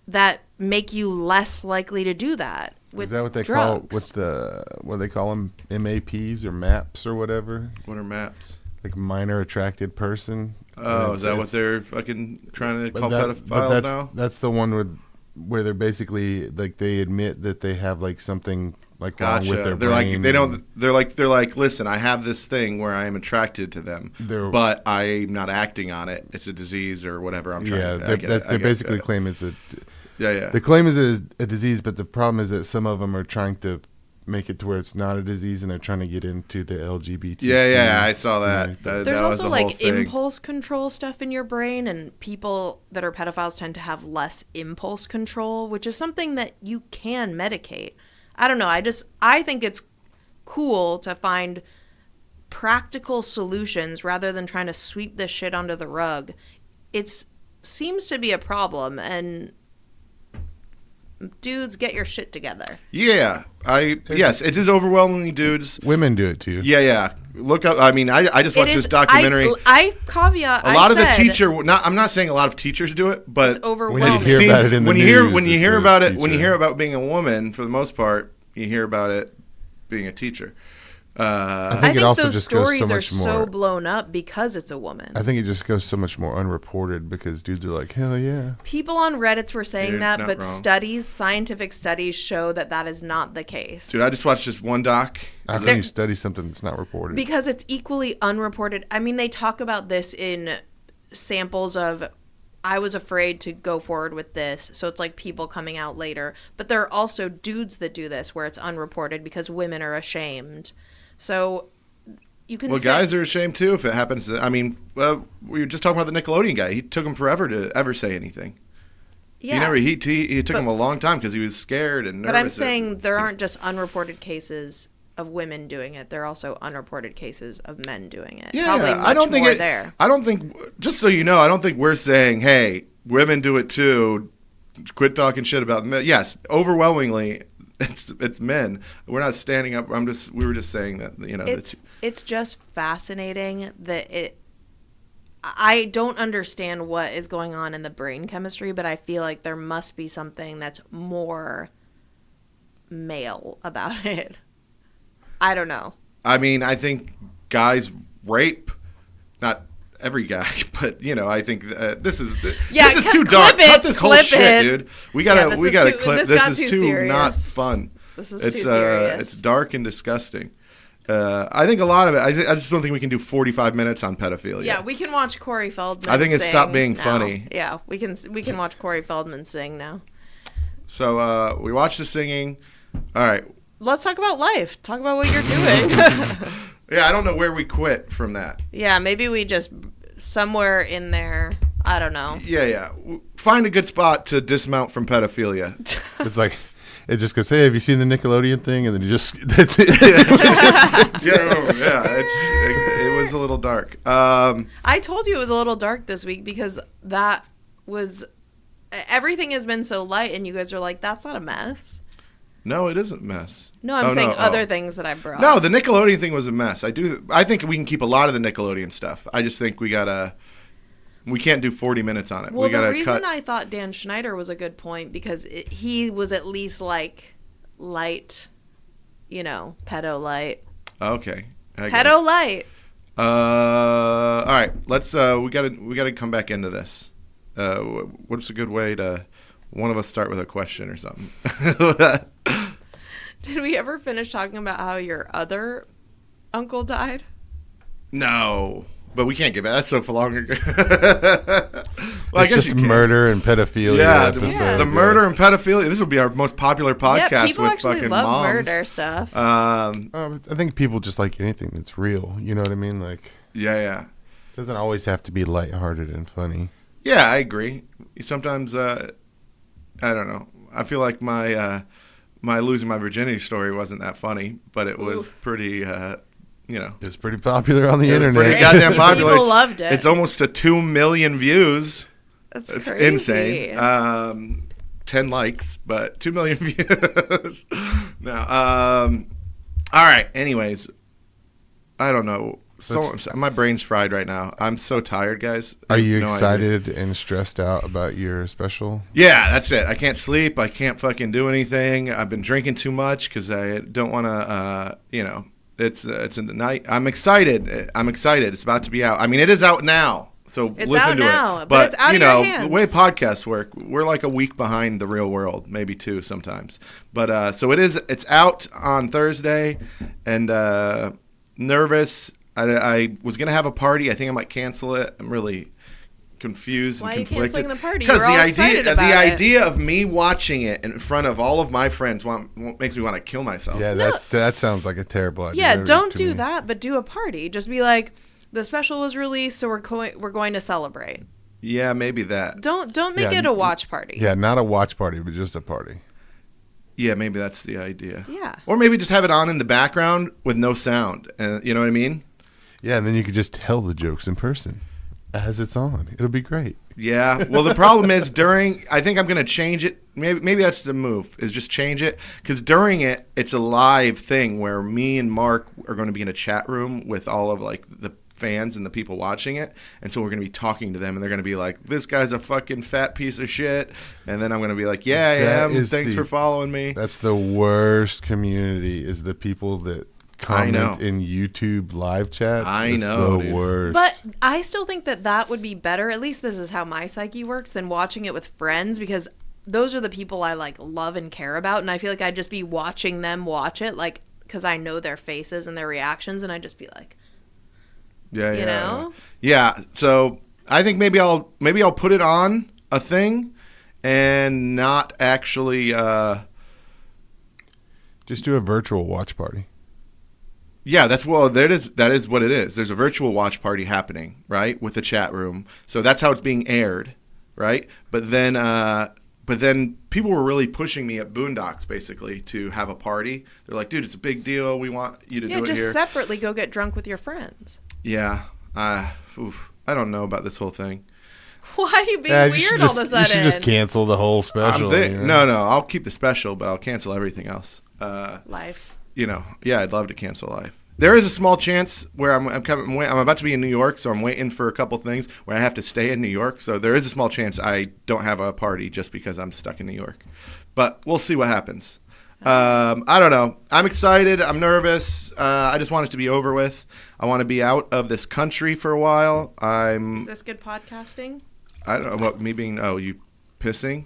that make you less likely to do that. With Is that what they drugs. call with the what they call them MAPs or MAPs or whatever? What are maps? Like minor attracted person. Oh, And is that what it's- they're fucking trying to but call that- pedophiles but that's, now? That's the one where they're basically like they admit that they have like something like wrong with Gotcha. their They're brain. like they don't. They're like. Listen, I have this thing where I am attracted to them, They're- but I'm not acting on it. It's a disease or whatever. I'm trying. Yeah, to, I get it, I they get basically it. claim it's a. Yeah. The claim is a disease, but the problem is that some of them are trying to make it to where it's not a disease, and they're trying to get into the LGBT. Yeah. I saw that. Yeah. That There's was also the whole like thing. impulse control stuff in your brain, and people that are pedophiles tend to have less impulse control, which is something that you can medicate. I don't know. I think it's cool to find practical solutions rather than trying to sweep this shit under the rug. It seems to be a problem, and dudes, get your shit together. Yeah. Yes, it is overwhelmingly dudes. Women do it too. Yeah. Look up. I mean, I just watched this documentary. I caveat. A lot of the teacher. I'm not saying a lot of teachers do it, but It's overwhelming. hear about it in the when news, you it's hear a about it, when you teacher. hear about being a woman, for the most part, you hear about it being a teacher. I I think it think also those just goes stories so are much so more. blown up because it's a woman. I think it just goes so much more unreported because dudes are like, hell yeah. People on Reddit were saying You're that, not but wrong. scientific studies show that that is not the case. Dude, I just watched this one doc. How can you study something that's not reported? Because it's equally unreported. I mean, they talk about this in samples of, I was afraid to go forward with this. So it's like people coming out later. But there are also dudes that do this where it's unreported because women are ashamed. So you can Well, say, guys are ashamed too if it happens. I mean, we were just talking about the Nickelodeon guy. He took him forever to ever say anything. yeah. He took him a long time because he was scared and nervous. But I'm saying there aren't just unreported cases of women doing it. There are also unreported cases of men doing it. Yeah, Probably much I don't think more it. there. I don't think. Just so you know, I don't think we're saying, "Hey, women do it too." Quit talking shit about men. Yes, overwhelmingly, it's men. We're not standing up. We were just saying that, It's just fascinating that I don't understand what is going on in the brain chemistry, but I feel like there must be something that's more male about it. I don't know. I mean, I think guys rape, not every guy, but I think this is too dark. Cut this whole shit, dude. We gotta clip. This is too not fun. This is too serious. It's dark and disgusting. I think a lot of it. I just don't think we can do 45 minutes on pedophilia. Yeah, we can watch Corey Feldman. I think it sing stopped being now. funny. Yeah, we can watch Corey Feldman sing now. So we watched the singing. All right. Let's talk about life. Talk about what you're doing. Yeah, I don't know where we quit from that. Yeah, maybe we just somewhere in there. I don't know. Yeah. Find a good spot to dismount from pedophilia. It's like it just goes, "Hey, have you seen the Nickelodeon thing?" And then you just that's it. Yeah. It was a little dark. I told you it was a little dark this week because that was everything has been so light, and you guys are like, "That's not a mess." No, it isn't a mess. No, I'm saying other things that I brought. No, the Nickelodeon thing was a mess. I think we can keep a lot of the Nickelodeon stuff. I just think we can't do 40 minutes on it. Well, the reason I thought Dan Schneider was a good point because he was at least like light, pedo light. Okay. Pedo light. All right. Let's. We gotta come back into this. What's a good way to? One of us start with a question or something. Did we ever finish talking about how your other uncle died? No, but we can't get back. That's so long ago. I guess just murder and pedophilia. Yeah, episode. The murder and pedophilia. This will be our most popular podcast. Yeah, people with actually fucking love moms. murder stuff. I think people just like anything that's real. You know what I mean? Like, yeah. It doesn't always have to be lighthearted and funny. Yeah, I agree. Sometimes, I don't know. I feel like my losing my virginity story wasn't that funny, but it was pretty. It's pretty popular on the internet. Pretty goddamn popular. People loved it. It's almost to 2 million views. It's crazy. Insane. 10 likes, but 2 million views. No. All right. Anyways, I don't know. My brain's fried right now. I'm so tired, guys. Are you excited and stressed out about your special? Yeah, that's it. I can't sleep. I can't fucking do anything. I've been drinking too much because I don't want to. It's in the night. I'm excited. It's about to be out. I mean, it is out now. So it's listen out to now, it. but it's out of your hands. The way podcasts work, we're like a week behind the real world, maybe 2 sometimes. But so it's out on Thursday, and nervous. I was gonna have a party. I think I might cancel it. I'm really confused and conflicted. Why are you canceling the party? Because the idea of me watching it in front of all of my friends makes me want to kill myself. Yeah, that sounds like a terrible idea. Yeah, don't do that, but do a party. Just be like, the special was released, so we're going to celebrate. Yeah, maybe that. Don't make it a watch party. Yeah, not a watch party, but just a party. Yeah, maybe that's the idea. Yeah. Or maybe just have it on in the background with no sound. You know what I mean? Yeah, and then you could just tell the jokes in person as it's on. It'll be great. Yeah. Well, the problem is I think I'm going to change it. Maybe that's the move, is just change it. Because during it, it's a live thing where me and Mark are going to be in a chat room with all of like the fans and the people watching it. And so we're going to be talking to them, and they're going to be like, this guy's a fucking fat piece of shit. And then I'm going to be like, yeah, I am. Thanks for following me. That's the worst community, is the people that comment in YouTube live chats. I know, the worst. But I still think that would be better. At least this is how my psyche works, than watching it with friends, because those are the people I like love and care about, and I feel like I'd just be watching them watch it, like, because I know their faces and their reactions, and I'd just be like, you know? Yeah. So I think maybe I'll put it on a thing and not actually just do a virtual watch party. Yeah, that is what it is. There's a virtual watch party happening, right, with the chat room. So that's how it's being aired, right? But then people were really pushing me at Boondocks, basically, to have a party. They're like, dude, it's a big deal. We want you to do it here. Yeah, just separately go get drunk with your friends. Yeah. I don't know about this whole thing. Why are you being Yeah, weird all of a sudden? You should just cancel the whole special. No, I'll keep the special, but I'll cancel everything else. Life. Yeah, I'd love to cancel Life. There is a small chance where I'm about to be in New York, so I'm waiting for a couple things where I have to stay in New York. So there is a small chance I don't have a party just because I'm stuck in New York. But we'll see what happens. I don't know. I'm excited. I'm nervous. I just want it to be over with. I want to be out of this country for a while. Is this good podcasting? I don't know what me being. Oh, you pissing?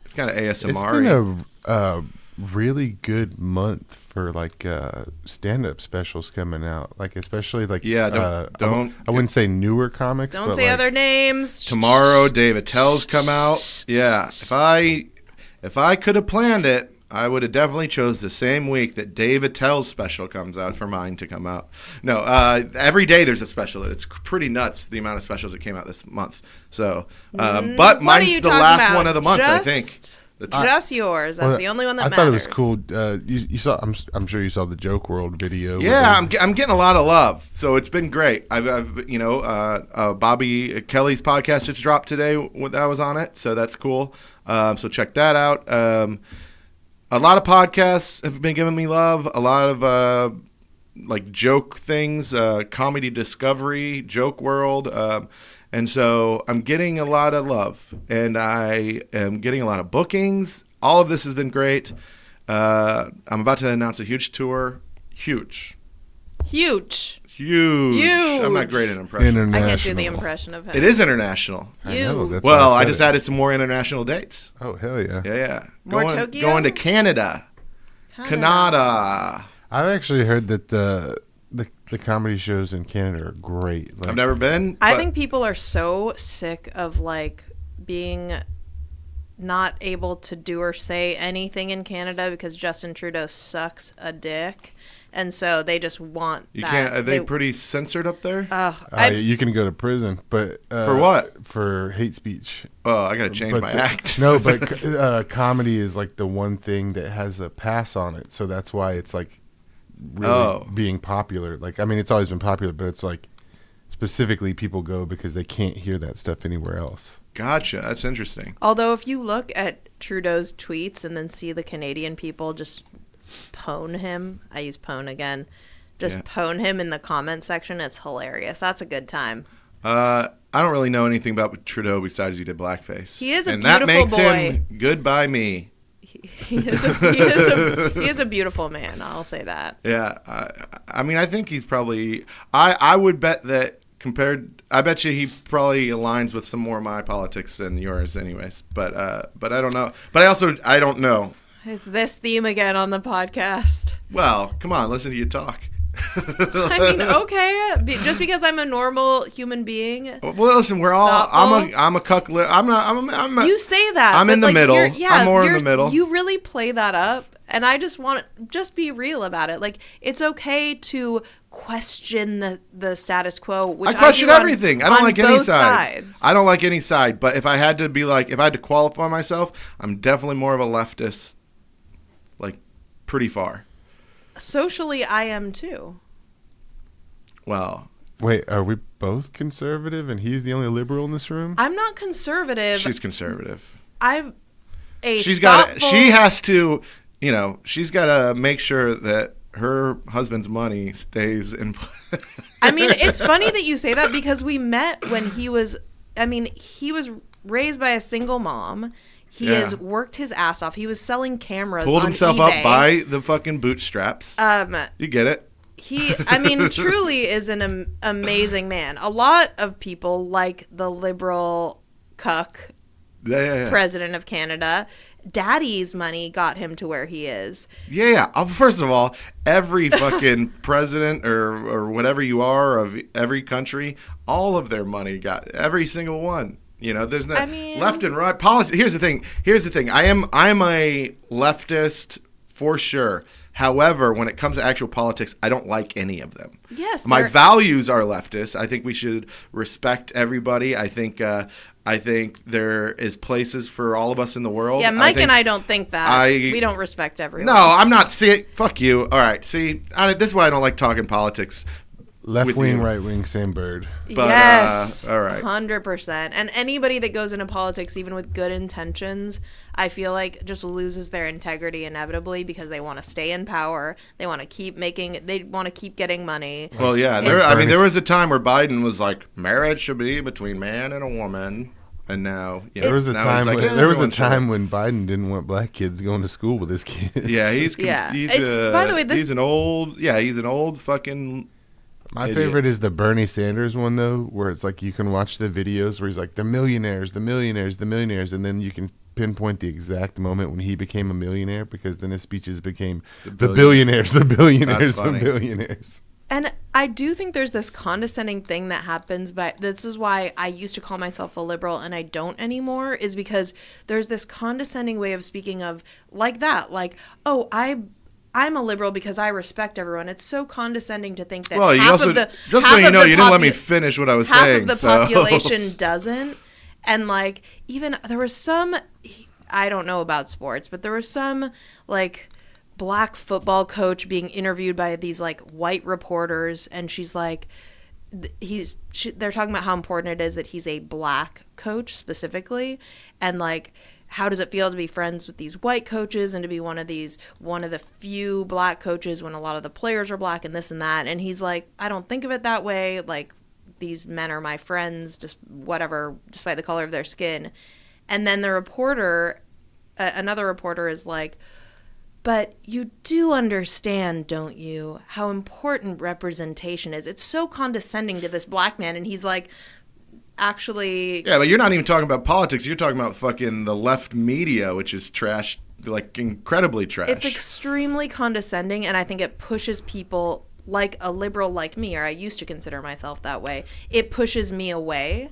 It's kind of ASMR. It's been a really good month for like stand-up specials coming out. Like especially like don't. I wouldn't say newer comics. Don't but say other names. Tomorrow, Dave Attell's come out. Yeah, if I could have planned it, I would have definitely chose the same week that Dave Attell's special comes out for mine to come out. No, every day there's a special. It's pretty nuts the amount of specials that came out this month. So, but mine's the last one of the month, I think. Just yours. That's the only one that matters. I thought it was cool. You saw. I'm sure you saw the Joke World video. Yeah, I'm getting a lot of love, so it's been great. I've Bobby Kelly's podcast just dropped today. That was on it, so that's cool. So check that out. A lot of podcasts have been giving me love. A lot of like joke things, Comedy Discovery, Joke World. And so I'm getting a lot of love, and I am getting a lot of bookings. All of this has been great. I'm about to announce a huge tour. Huge. I'm not great at impressions. I can't do the impression of him. It is international. I just added some more international dates. Oh, hell yeah. Yeah. More Tokyo? Going to Canada. Canada. I've actually heard that the comedy shows in Canada are great. I've never been. I think people are so sick of like being not able to do or say anything in Canada because Justin Trudeau sucks a dick, and so they just want you that. Can't. Are they pretty censored up there? You can go to prison, but for what? For hate speech. Oh, I gotta change my act. No, but comedy is like the one thing that has a pass on it, so that's why it's like really being popular. Like, I mean, it's always been popular, but it's like specifically people go because they can't hear that stuff anywhere else. Gotcha. That's interesting. Although if you look at Trudeau's tweets and then see the Canadian people just pwn him, I use pwn again, pwn him in the comment section, it's hilarious. That's a good time. I don't really know anything about Trudeau besides he did blackface. He is a and beautiful that makes boy. him good by me. He is a beautiful man. I'll say that. Yeah, I mean, I think he's probably. I would bet that I bet you he probably aligns with some more of my politics than yours, anyways. But I don't know. But I don't know. It's this theme again on the podcast. Well, come on, listen to you talk. I mean, okay, just because I'm a normal human being. Well, listen, we're all. Thoughtful. I'm a cuck. I'm a, you say that. I'm in the middle. I'm more in the middle. You really play that up, and I just want to be real about it. Like, it's okay to question the status quo. Which I question everything. I don't like any side. Sides. I don't like any side. But if I had to qualify myself, I'm definitely more of a leftist. Like, pretty far. Socially, I am too. Well, wait, are we both conservative and he's the only liberal in this room? I'm not conservative. She's conservative. I'm a She's thoughtful... got. She has to. She's got to make sure that her husband's money stays in. I mean, it's funny that you say that because we met when he was. I mean, he was raised by a single mom. He has worked his ass off. He was selling cameras. Pulled on himself eBay. up by the fucking bootstraps. You get it. He, I mean, truly is an amazing man. A lot of people like the liberal cuck president of Canada. Daddy's money got him to where he is. Yeah. First of all, every fucking president or whatever you are of every country, all of their money got every single one. There's no left and right politics. Here's the thing. I am a leftist for sure. However, when it comes to actual politics, I don't like any of them. Yes, my values are leftist. I think we should respect everybody. I think there is places for all of us in the world. Yeah, Mike and I don't think that. We don't respect everyone. No, I'm not. See, fuck you. All right. See, this is why I don't like talking politics. Left with wing, you. right wing, same bird. But, yes, all right. 100%. And anybody that goes into politics, even with good intentions, I feel like just loses their integrity inevitably because they want to stay in power. They want to keep getting money. Well, yeah. There was a time where Biden was like, marriage should be between man and a woman. And now, There was a now he's time like, when everyone should. when Biden didn't want black kids going to school with his kids. Yeah, he's By the way, he's an old fucking. My Idiot. favorite is the Bernie Sanders one though, where it's like you can watch the videos where he's like the millionaires, and then you can pinpoint the exact moment when he became a millionaire because then his speeches became the billionaires. That's funny. And I do think there's this condescending thing that happens, but this is why I used to call myself a liberal and I don't anymore, is because there's this condescending way of speaking of like that. Like, oh, I'm a liberal because I respect everyone. It's so condescending to think that Well, you half also of the just half so you of know, the you didn't let me finish what I was half saying. of the so. population doesn't. And like, even there was some, I don't know about sports, but there was some like black football coach being interviewed by these like white reporters, and she's like, they're talking about how important it is that he's a black coach specifically, and like, how does it feel to be friends with these white coaches and to be one of the few black coaches when a lot of the players are black and this and that? And he's like, I don't think of it that way. Like, these men are my friends, just whatever, despite the color of their skin. And then the reporter, another reporter is like, but you do understand, don't you, how important representation is? It's so condescending to this black man. And he's like, actually, Yeah, but you're not even talking about politics. You're talking about fucking the left media, which is trash, like incredibly trash. it's extremely condescending, and I think it pushes people like a liberal like me, or I used to consider myself that way. It pushes me away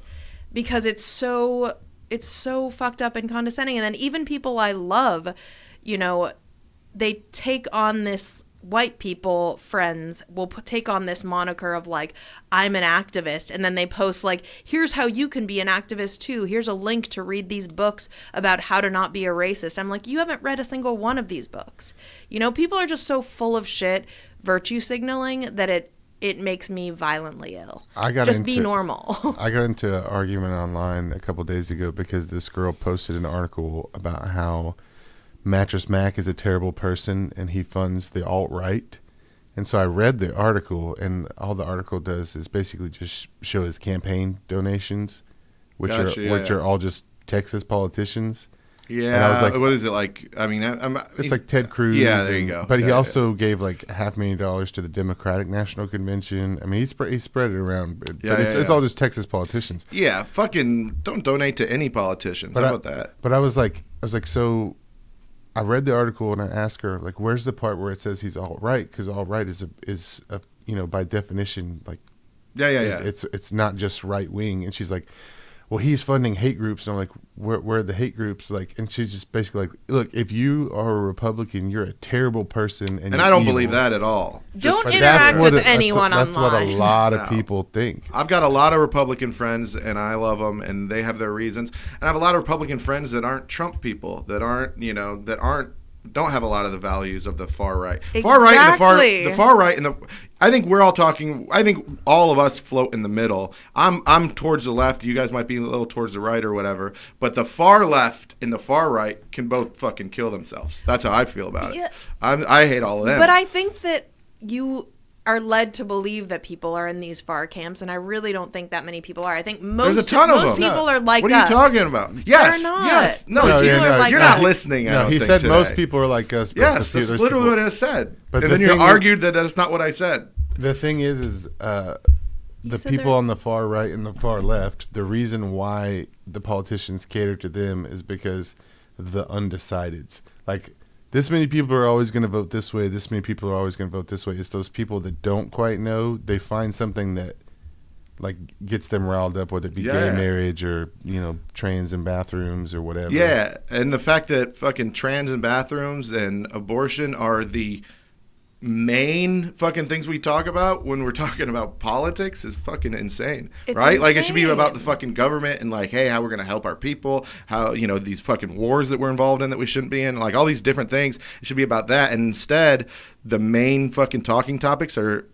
because it's so fucked up and condescending. And then even people I love, they take on this, white people friends will take on this moniker of like, I'm an activist, and then they post like, here's how you can be an activist too, here's a link to read these books about how to not be a racist. I'm like, you haven't read a single one of these books. People are just so full of shit virtue signaling that it makes me violently ill. Be normal. I got into an argument online a couple days ago because this girl posted an article about how Mattress Mac is a terrible person and he funds the alt-right. And so I read the article, and all the article does is basically just show his campaign donations, which are all just Texas politicians. Yeah, and I was like, what is it like? I mean, it's like Ted Cruz. Yeah, there you go. But he also gave like $500,000 to the Democratic National Convention. I mean, he spread it around, but it's all just Texas politicians. Yeah, fucking don't donate to any politicians. How about that? But I was like, so I read the article and I asked her, like, where's the part where it says he's all right? Because all right is by definition, like, it's not just right wing. And she's like, well, he's funding hate groups. And I'm like, where are the hate groups? Like, and she's just basically like, look, if you are a Republican, you're a terrible person. And I don't believe that at all. Don't interact with anyone online. That's what a lot of people think. I've got a lot of Republican friends, and I love them, and they have their reasons. And I have a lot of Republican friends that aren't Trump people, that don't have a lot of the values of the far right. Exactly. Far right and I think we're all talking. I think all of us float in the middle. I'm towards the left. You guys might be a little towards the right or whatever. But the far left and the far right can both fucking kill themselves. That's how I feel about it. I hate all of them. But I think that you are led to believe that people are in these far camps, and I really don't think that many people are. I think there's a ton of them. People are like us. What are you talking about? Yes, They're not. yes. No, Most people are like you're us. not listening. No, he said most people are like us. But Yes, that's literally what I said. But and then you argued that that's not what I said. The thing is the people on the far right and the far left, the reason why the politicians cater to them is because the undecideds. Like, this many people are always going to vote this way. This many people are always going to vote this way. It's those people that don't quite know. They find something that, like, gets them riled up, whether it be gay marriage or, trans in bathrooms or whatever. Yeah, and the fact that fucking trans in bathrooms and abortion are the main fucking things we talk about when we're talking about politics is fucking insane, right? Like, it should be about the fucking government and like, hey, how we're gonna help our people, how these fucking wars that we're involved in that we shouldn't be in, like all these different things. It should be about that, and instead the main fucking talking topics are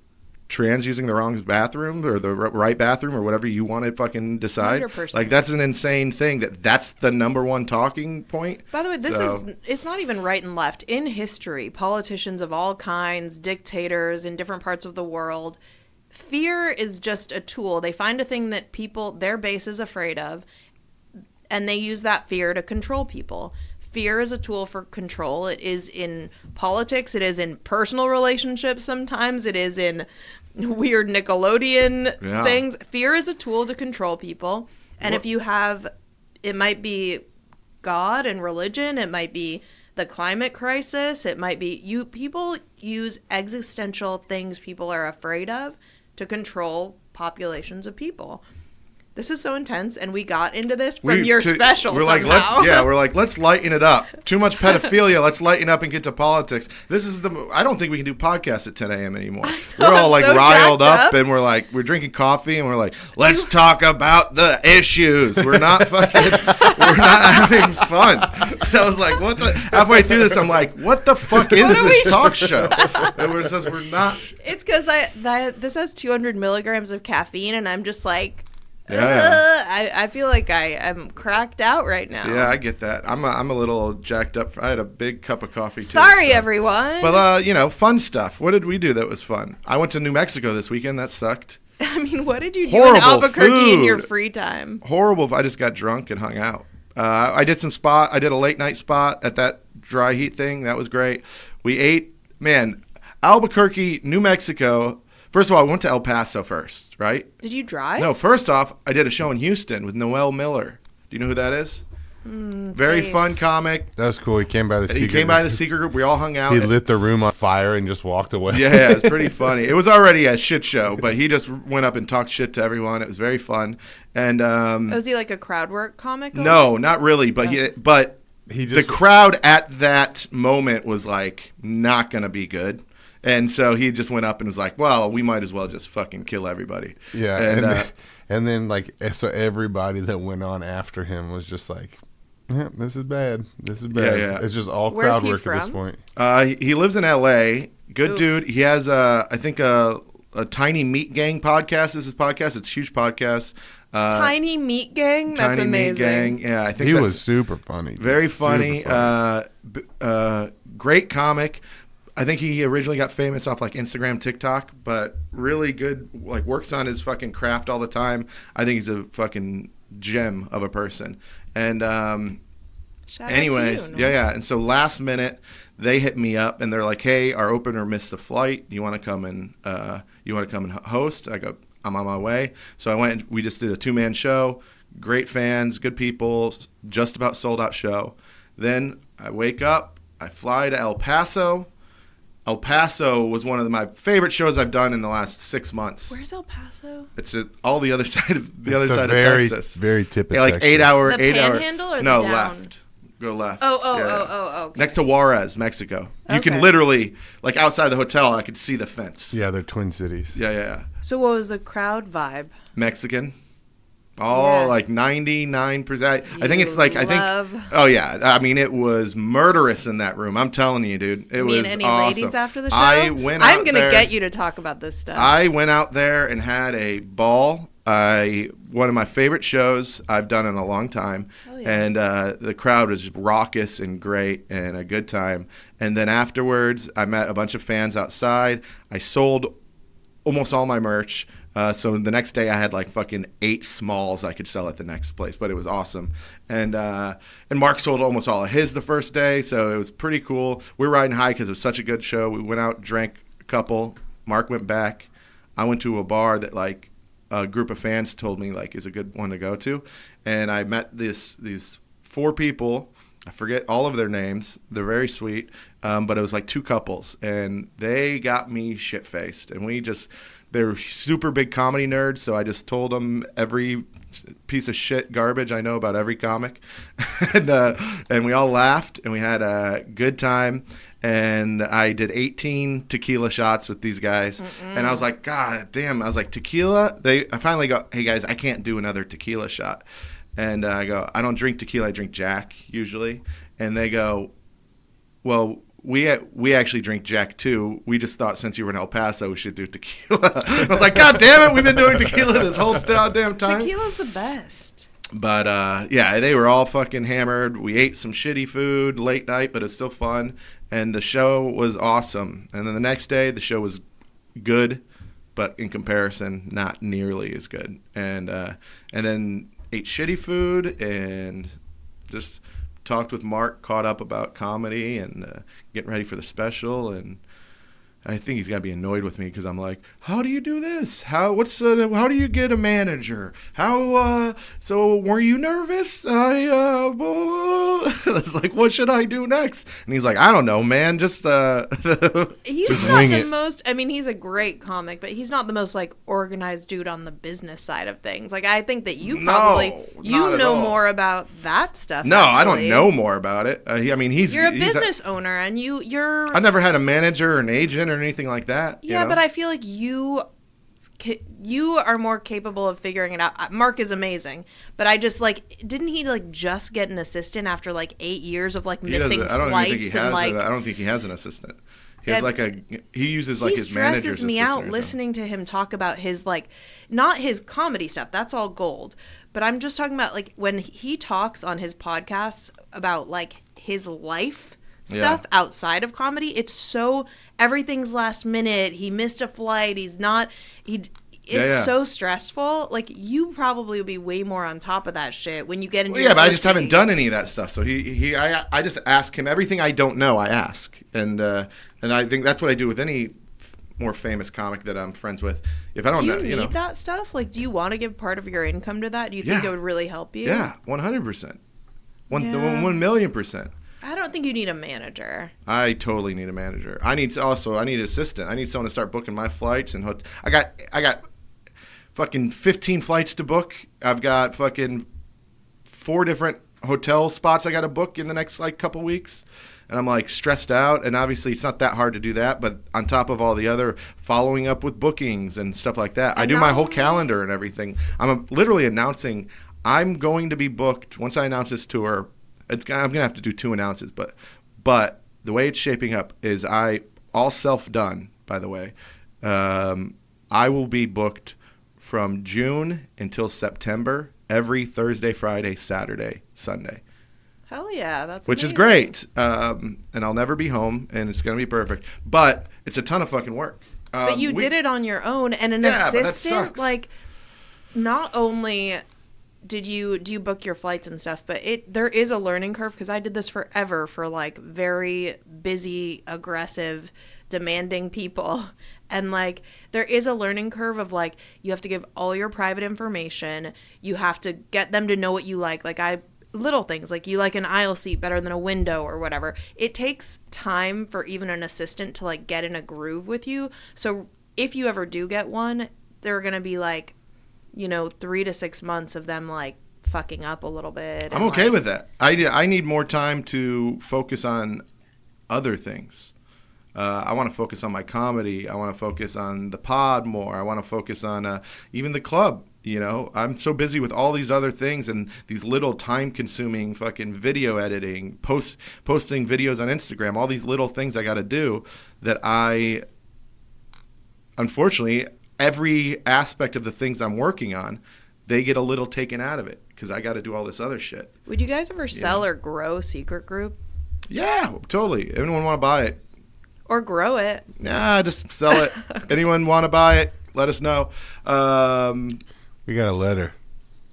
trans using the wrong bathroom or the right bathroom or whatever you want to fucking decide. 100%. Like, that's an insane thing that's the number one talking point. By the way, it's not even right and left. In history, politicians of all kinds, dictators in different parts of the world, fear is just a tool. They find a thing that their base is afraid of, and they use that fear to control people. Fear is a tool for control. It is in politics. It is in personal relationships sometimes. It is in weird Nickelodeon things. Fear is a tool to control people. And if you have, it might be God and religion. It might be the climate crisis. It might be people use existential things people are afraid of to control populations of people. This is so intense, and we got into this from your special somehow. We're like, let's lighten it up. Too much pedophilia. Let's lighten up and get to politics. I don't think we can do podcasts at 10 a.m. anymore. We're all like so riled up, and we're drinking coffee, and we're like, let's talk about the issues. We're not having fun. I was like, halfway through this, I'm like, what the fuck is this talk show? And it says we're not. It's because this has 200 milligrams of caffeine, and I'm just like, I feel like I am cracked out right now. Yeah, I get that. I'm a little jacked up. I had a big cup of coffee too. Sorry, everyone. But fun stuff. What did we do that was fun? I went to New Mexico this weekend. That sucked. I mean, what did you do in Albuquerque in your free time? Horrible. I just got drunk and hung out. I did a late night spot at that dry heat thing. That was great. We ate, Albuquerque, New Mexico. First of all, I went to El Paso first, right? Did you drive? No, first off, I did a show in Houston with Noel Miller. Do you know who that is? Very fun comic. That was cool. He came by the secret group. We all hung out. He lit the room on fire and just walked away. Yeah, it was pretty funny. It was already a shit show, but he just went up and talked shit to everyone. It was very fun. And was he like a crowd work comic? No, not really. But the crowd at that moment was like not gonna be good. And so he just went up and was like, well, we might as well just fucking kill everybody. Yeah. And then so everybody that went on after him was just like, this is bad. This is bad. Yeah. It's just all crowd work from? At this point. He lives in L.A. Good dude. He has, I think, a Tiny Meat Gang podcast is his podcast. It's a huge podcast. Tiny Meat Gang? That's Tiny amazing. Meat Gang. Yeah, I think he was super funny. Dude. Very funny. Great comic. I think he originally got famous off like Instagram, TikTok, but really good, like works on his fucking craft all the time. I think he's a fucking gem of a person. And anyways, yeah. And so last minute they hit me up and they're like, "Hey, our opener missed the flight. Do you want to come and host?" I go, "I'm on my way." So I went and we just did a 2-man show. Great fans, good people, just about sold out show. Then I wake up, I fly to El Paso. El Paso was one of my favorite shows I've done in the last 6 months. Where's El Paso? It's all the other side of Texas. Very typical. Yeah, like 8 hour. The Panhandle or the no down? left. Go left. Oh. Okay. Next to Juarez, Mexico. You can literally, like outside the hotel, I could see the fence. Yeah, they're twin cities. Yeah. So what was the crowd vibe? Mexican. Like 99%. I think it's like oh yeah. I mean, it was murderous in that room. I'm telling you, dude. It was any awesome. Ladies after the show? I'm gonna get you to talk about this stuff. I went out there and had a ball. One of my favorite shows I've done in a long time. Hell yeah. And the crowd was just raucous and great and a good time. And then afterwards, I met a bunch of fans outside. I sold almost all my merch. So the next day I had like fucking 8 smalls I could sell at the next place, but it was awesome. And Mark sold almost all of his the first day, so it was pretty cool. We were riding high because it was such a good show. We went out, drank a couple. Mark went back. I went to a bar that like a group of fans told me like is a good one to go to, and I met these 4 people. I forget all of their names. They're very sweet, but it was like 2 couples, and they got me shit-faced, and they're super big comedy nerds, so I just told them every piece of shit garbage I know about every comic. and we all laughed, and we had a good time. And I did 18 tequila shots with these guys. And I was like, God damn. I was like, tequila? I finally go, hey, guys, I can't do another tequila shot. And I go, I don't drink tequila. I drink Jack usually. And they go, well, we actually drink Jack too. We just thought since you were in El Paso, we should do tequila. I was like, God damn it, we've been doing tequila this whole goddamn time. Tequila's the best. But yeah, they were all fucking hammered. We ate some shitty food late night, but it's still fun. And the show was awesome. And then the next day, the show was good, but in comparison, not nearly as good. And then ate shitty food and just talked with Mark, caught up about comedy and getting ready for the special. And I think he's got to be annoyed with me because I'm like, how do you do this? How do you get a manager? So were you nervous? It's like, what should I do next? And he's like, I don't know, man. Just He's not the most, I mean, he's a great comic, but he's not the most like organized dude on the business side of things. Like, I think that you probably, you know more about that stuff. No, actually. I don't know more about it. I mean, you're a business owner and you're. I never had a manager or an agent or anything like that. Yeah, you know? But I feel like you are more capable of figuring it out. Mark is amazing, but I just like, didn't he like just get an assistant after like 8 years of like missing flights? I don't think he has an assistant. He has he uses like his manager's assistant. He stresses me out listening to him talk about his like, not his comedy stuff. That's all gold. But I'm just talking about like when he talks on his podcasts about like his life stuff outside of comedy. It's so, everything's last minute. He missed a flight. It's so stressful. Like, you probably would be way more on top of that shit when you get into but I just haven't done any of that stuff. So I just ask him everything I don't know. I ask, and I think that's what I do with any more famous comic that I'm friends with. If I don't know, do you need that stuff? Like, do you want to give part of your income to that? Do you think it would really help you? Yeah, 100%, 1,000,000%. I don't think you need a manager. I totally need a manager. I need an assistant. I need someone to start booking my flights and I got fucking 15 flights to book. I've got fucking 4 different hotel spots I got to book in the next like couple weeks. And I'm like stressed out, and obviously it's not that hard to do that, but on top of all the other following up with bookings and stuff like that, I do my whole calendar and everything. I'm literally announcing I'm going to be booked once I announce this tour. I'm going to have to do 2 announces, but the way it's shaping up is all self-done, by the way. I will be booked from June until September, every Thursday, Friday, Saturday, Sunday. Hell yeah, that's which amazing. Is great. And I'll never be home, and it's going to be perfect. But it's a ton of fucking work. But you did it on your own, and an assistant, like, not only do you book your flights and stuff, but there is a learning curve, because I did this forever for like very busy, aggressive, demanding people. And like there is a learning curve of like you have to give all your private information. You have to get them to know what you like. Like little things like you like an aisle seat better than a window or whatever. It takes time for even an assistant to like get in a groove with you. So if you ever do get one, they're going to be like, 3 to 6 months of them like fucking up a little bit. I'm okay with that. I need more time to focus on other things. I want to focus on my comedy. I want to focus on the pod more. I want to focus on even the club. I'm so busy with all these other things and these little time-consuming fucking video editing, posting videos on Instagram, all these little things I got to do that unfortunately, every aspect of the things I'm working on, they get a little taken out of it because I got to do all this other shit. Would you guys ever sell or grow Secret Group? Yeah, totally. Anyone want to buy it? Or grow it? Nah, just sell it. Okay. Anyone want to buy it? Let us know. We got a letter.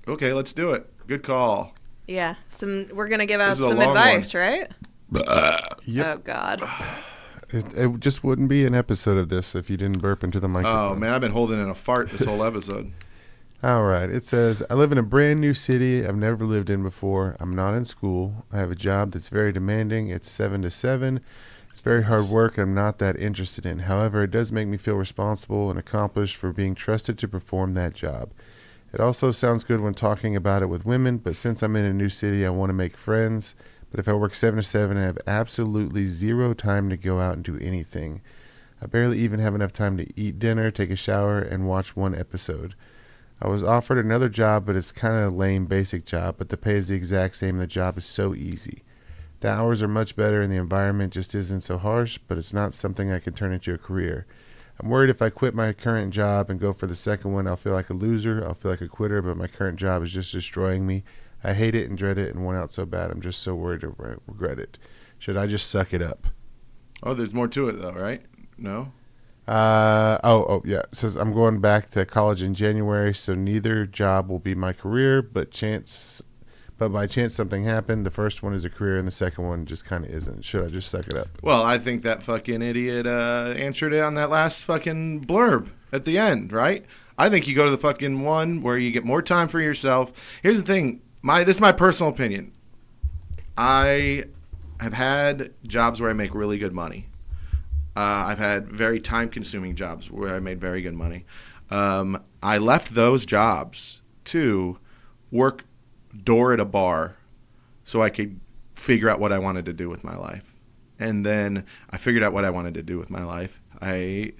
Okay, let's do it. Good call. Yeah, we're gonna give out some advice, right? Yep. Oh God. It just wouldn't be an episode of this if you didn't burp into the microphone. Oh, man, I've been holding in a fart this whole episode. All right. It says, I live in a brand new city I've never lived in before. I'm not in school. I have a job that's very demanding. It's 7 to 7. It's very hard work I'm not that interested in. However, it does make me feel responsible and accomplished for being trusted to perform that job. It also sounds good when talking about it with women, but since I'm in a new city, I want to make friends. But if I work 7 to 7, I have absolutely zero time to go out and do anything. I barely even have enough time to eat dinner, take a shower, and watch one episode. I was offered another job, but it's kind of a lame basic job, but the pay is the exact same and the job is so easy. The hours are much better and the environment just isn't so harsh, but it's not something I can turn into a career. I'm worried if I quit my current job and go for the second one, I'll feel like a loser. I'll feel like a quitter, but my current job is just destroying me. I hate it and dread it and want out so bad. I'm just so worried to regret it. Should I just suck it up? Oh, there's more to it though, right? No? Yeah. It says I'm going back to college in January, so neither job will be my career, but by chance something happened. The first one is a career and the second one just kind of isn't. Should I just suck it up? Well, I think that fucking idiot answered it on that last fucking blurb at the end, right? I think you go to the fucking one where you get more time for yourself. Here's the thing. This is my personal opinion. I have had jobs where I make really good money. I've had very time-consuming jobs where I made very good money. I left those jobs to work door at a bar so I could figure out what I wanted to do with my life. And then I figured out what I wanted to do with my life. I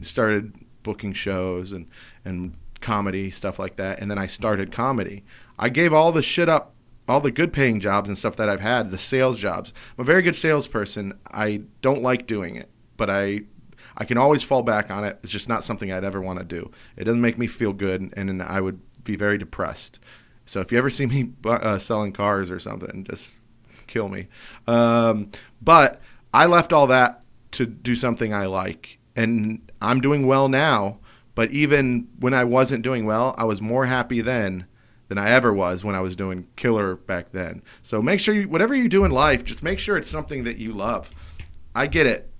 started booking shows and comedy, stuff like that. And then I started comedy. I gave all the shit up, all the good paying jobs and stuff that I've had, the sales jobs. I'm a very good salesperson. I don't like doing it, but I can always fall back on it. It's just not something I'd ever want to do. It doesn't make me feel good, and I would be very depressed. So if you ever see me selling cars or something, just kill me. But I left all that to do something I like, and I'm doing well now. But even when I wasn't doing well, I was more happy then than I ever was when I was doing killer back then. So make sure whatever you do in life, just make sure it's something that you love. I get it.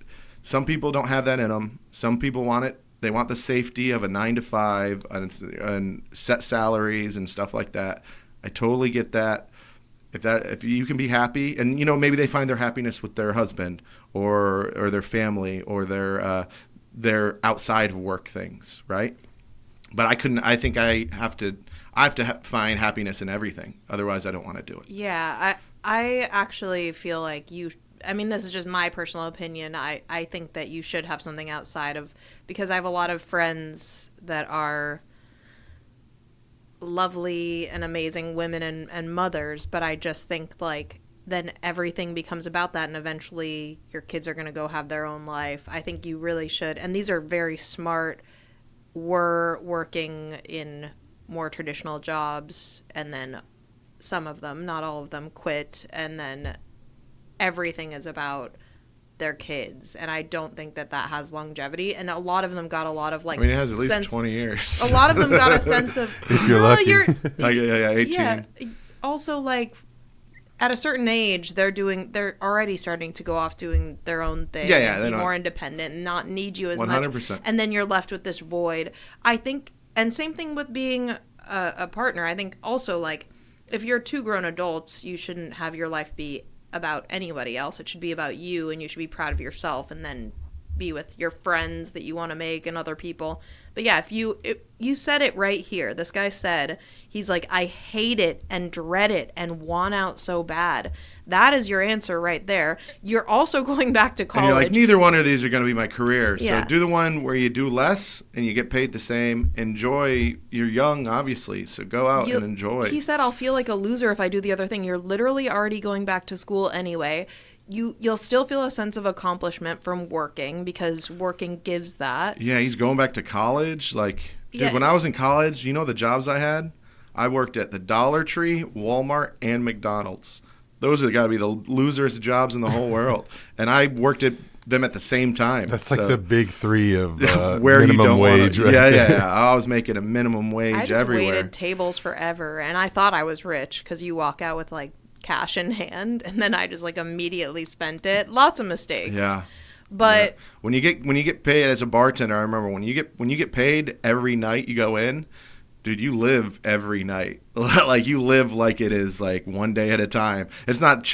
Some people don't have that in them. Some people want it. They want the safety of a 9-to-5 and set salaries and stuff like that. I totally get that. If you can be happy, and maybe they find their happiness with their husband or their family or their outside of work things, right? But I couldn't. I think I have to find happiness in everything. Otherwise, I don't want to do it. Yeah, I actually feel like this is just my personal opinion. I think that you should have something outside of, because I have a lot of friends that are lovely and amazing women and mothers, but I just think like then everything becomes about that, and eventually your kids are going to go have their own life. I think you really should. And these are very smart, were working in more traditional jobs, and then some of them, not all of them, quit, and then everything is about their kids, and I don't think that has longevity. And a lot of them got a lot of like. It has at least 20 years. A lot of them got a sense of. If you're lucky. Yeah, 18. Yeah. Also, like at a certain age, they're already starting to go off doing their own thing. Yeah, be more independent and not need you as 100%. much. And then you're left with this void. I think, and same thing with being a partner. I think also like if you're two grown adults, you shouldn't have your life be about anybody else. It should be about you, and you should be proud of yourself, and then be with your friends that you want to make and other people. But yeah, if you said it right here. This guy said, he's like, I hate it and dread it and want out so bad. That is your answer right there. You're also going back to college. And you're like, neither one of these are going to be my career. Yeah. So do the one where you do less and you get paid the same. Enjoy. You're young, obviously, so go out and enjoy. He said, I'll feel like a loser if I do the other thing. You're literally already going back to school anyway. You'll still feel a sense of accomplishment from working, because working gives that. Yeah, he's going back to college. Like, dude, when I was in college, the jobs I had? I worked at the Dollar Tree, Walmart, and McDonald's. Those are got to be the loserest jobs in the whole world. And I worked at them at the same time. That's like the big three of where minimum you don't wage, right? Yeah. I was making a minimum wage I just everywhere. waited tables forever, and I thought I was rich because you walk out with like cash in hand, and then I just like immediately spent it. Lots of mistakes. Yeah. But when you get paid as a bartender, I remember when you get paid every night you go in, dude, you live every night. Like you live like it is like one day at a time. It's not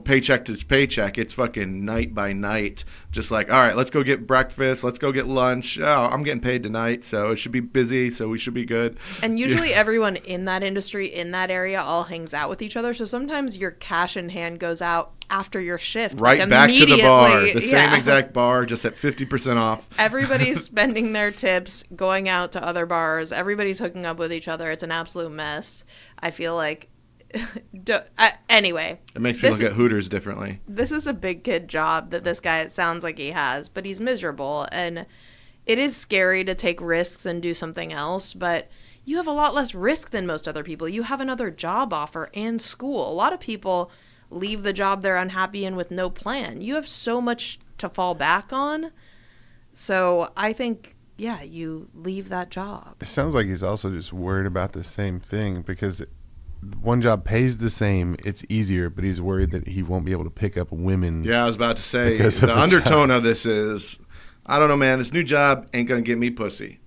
paycheck to paycheck. It's fucking night by night. Just like, all right, let's go get breakfast. Let's go get lunch. Oh, I'm getting paid tonight, so it should be busy, so we should be good. And usually everyone in that industry, in that area, all hangs out with each other. So sometimes your cash in hand goes out after your shift. Right like back to the bar. immediately. The same exact bar, just at 50% off. Everybody's spending their tips, going out to other bars. Everybody's hooking up with each other. It's an absolute mess. I feel like Anyway. It makes me look at Hooters differently. This is a big kid job that this guy, it sounds like he has, but he's miserable. And it is scary to take risks and do something else, but you have a lot less risk than most other people. You have another job offer and school. A lot of people leave the job they're unhappy in with no plan. You have so much to fall back on. So I think, yeah, you leave that job. It sounds like he's also just worried about the same thing because one job pays the same, it's easier, but he's worried that he won't be able to pick up women. Yeah, I was about to say, the undertone of this is, I don't know, man, this new job ain't going to get me pussy.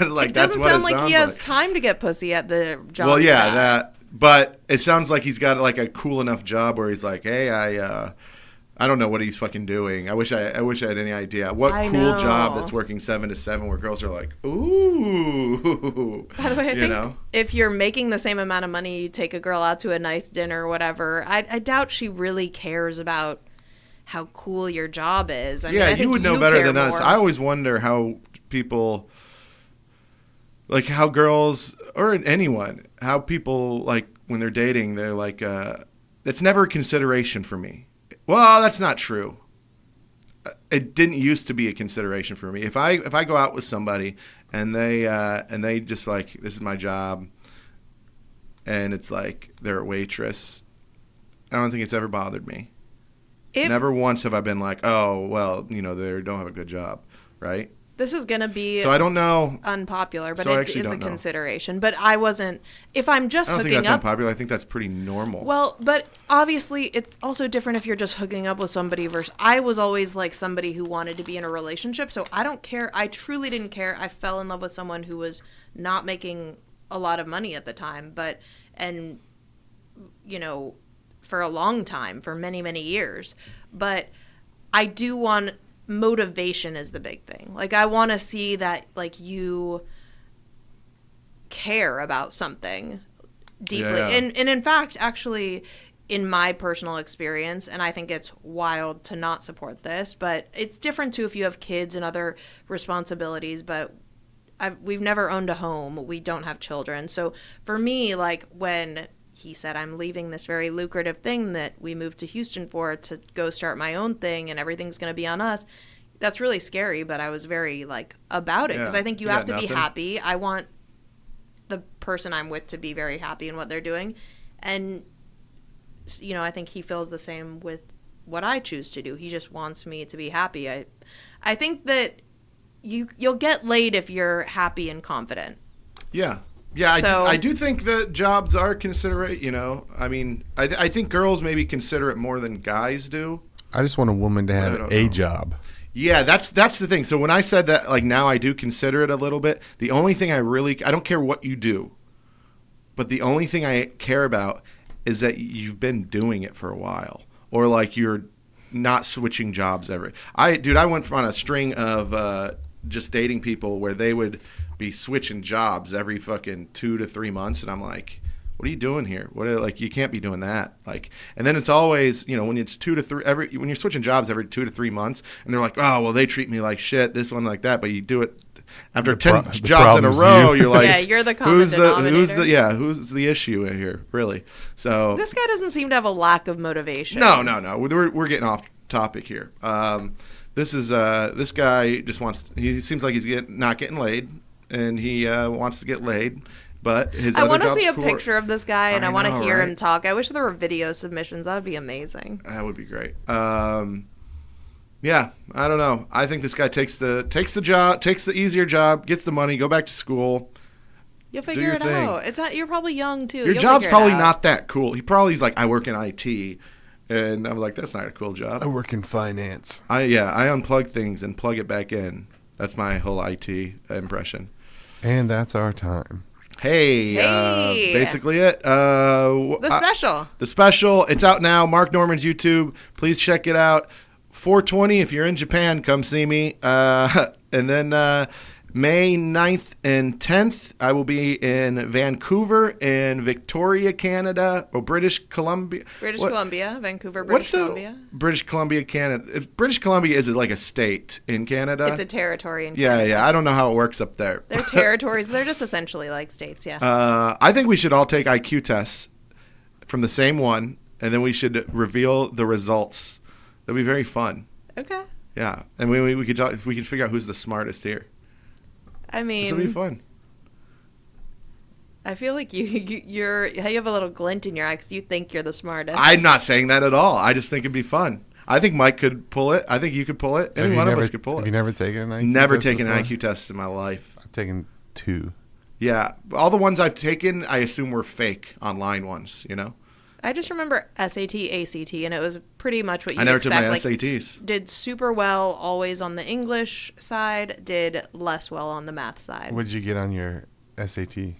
Like, that's what it sounds like. He has time to get pussy at the job. Well, yeah, that. But it sounds like he's got like a cool enough job where he's like, hey, I don't know what he's fucking doing. I wish I had any idea. What cool job that's working 7 to 7 where girls are like, ooh. By the way, I think if you're making the same amount of money, you take a girl out to a nice dinner or whatever, I doubt she really cares about how cool your job is. I mean, I think you would know better than us. I always wonder how people, like how girls or anyone, how people like when they're dating, they're like, it's never a consideration for me. Well, that's not true. It didn't used to be a consideration for me. If I go out with somebody and they just like, this is my job, and it's like they're a waitress, I don't think it's ever bothered me. Never once have I been like, oh, well, they don't have a good job, right? This is going to be so I don't know. Unpopular, but it is a consideration. But I wasn't, if I'm just hooking up. I don't think that's unpopular. I think that's pretty normal. Well, but obviously it's also different if you're just hooking up with somebody versus, I was always like somebody who wanted to be in a relationship. So I don't care. I truly didn't care. I fell in love with someone who was not making a lot of money at the time, for a long time, for many, many years. But I do want, motivation is the big thing. Like, I want to see that, like, you care about something deeply. Yeah. And in fact, actually, in my personal experience, and I think it's wild to not support this, but it's different too if you have kids and other responsibilities, but we've never owned a home. We don't have children. So for me, like, when he said, I'm leaving this very lucrative thing that we moved to Houston for to go start my own thing and everything's going to be on us. That's really scary, but I was very, like, about it because I think you have to be happy. I want the person I'm with to be very happy in what they're doing. And, I think he feels the same with what I choose to do. He just wants me to be happy. I think that you'll get laid if you're happy and confident. Yeah. Yeah, so, I do think that jobs are considerate, I mean, I think girls maybe consider it more than guys do. I just want a woman to have a job. Yeah, that's the thing. So when I said that, like, now I do consider it a little bit, the only thing I don't care what you do, but the only thing I care about is that you've been doing it for a while, or like you're not switching jobs every. I went on a string of just dating people where they would be switching jobs every fucking 2 to 3 months, and I'm like, what are you doing here? You can't be doing that. Like, and then it's always, when it's 2 to 3 when you're switching jobs every 2 to 3 months, and they're like, oh, well, they treat me like shit, this one like that, but you do it after 10 jobs in a row, you're like, yeah, you're the common denominator. Who's the issue in here, really? So this guy doesn't seem to have a lack of motivation. No. We're getting off topic here. This guy just he seems like he's not getting laid, and he wants to get laid. But I want to see a picture of this guy, and I want to hear him talk. I wish there were video submissions. That would be amazing. That would be great. Yeah, I don't know. I think this guy takes the job, takes the easier job, gets the money, go back to school. You'll figure it out. It's not. You're probably young too. Your job's probably not that cool. He's like, I work in IT, and I'm like, that's not a cool job. I work in finance. I unplug things and plug it back in. That's my whole IT impression. And that's our time. Hey. Basically it. The special. It's out now. Mark Norman's YouTube. Please check it out. 420. If you're in Japan, come see me. And then May 9th and 10th, I will be in Vancouver in Victoria, Canada, or British Columbia. Vancouver, British Columbia. British Columbia, Canada. British Columbia is like a state in Canada. It's a territory in Canada. Yeah. I don't know how it works up there. They're territories. They're just essentially like states, yeah. I think we should all take IQ tests from the same one, and then we should reveal the results. That'd be very fun. Okay. Yeah, and we could talk, we could figure out who's the smartest here. I mean, This would be fun. I feel like you have a little glint in your eye 'cause you think you're the smartest. I'm not saying that at all. I just think it'd be fun. I think Mike could pull it. I think you could pull it. Any one of us could pull Have it. you never taken an IQ Never test taken an before? IQ test in my life. I've taken 2. Yeah, all the ones I've taken, I assume were fake online ones. You know, I just remember SAT, ACT, and it was pretty much what you I never took expect. my Like, SATs. did super well always on the English side, did less well on the math side. What did you get on your SAT?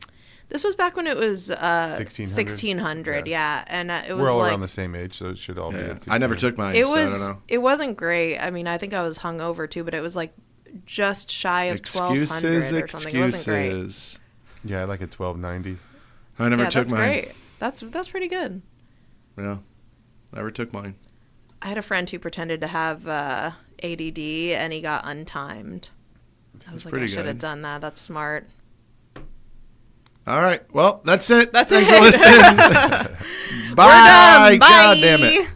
This was back when it was 1600? yeah, and it was We're all like around the same age, so it should all be. Yeah. At I never 1600. took mine. it so was I don't know. it wasn't great. I mean, I think I was hungover too, but it was like just shy of 1200 or something. It wasn't great. Excuses. Yeah, I like a 1290. I never Yeah, took that's mine. great. That's pretty good. Yeah, never took mine. I had a friend who pretended to have ADD and he got untimed. I was like, I pretty should have good. done that. That's smart. All right. Well, that's it. That's Thanks it. for listening. Bye. We're done. Bye. God damn it.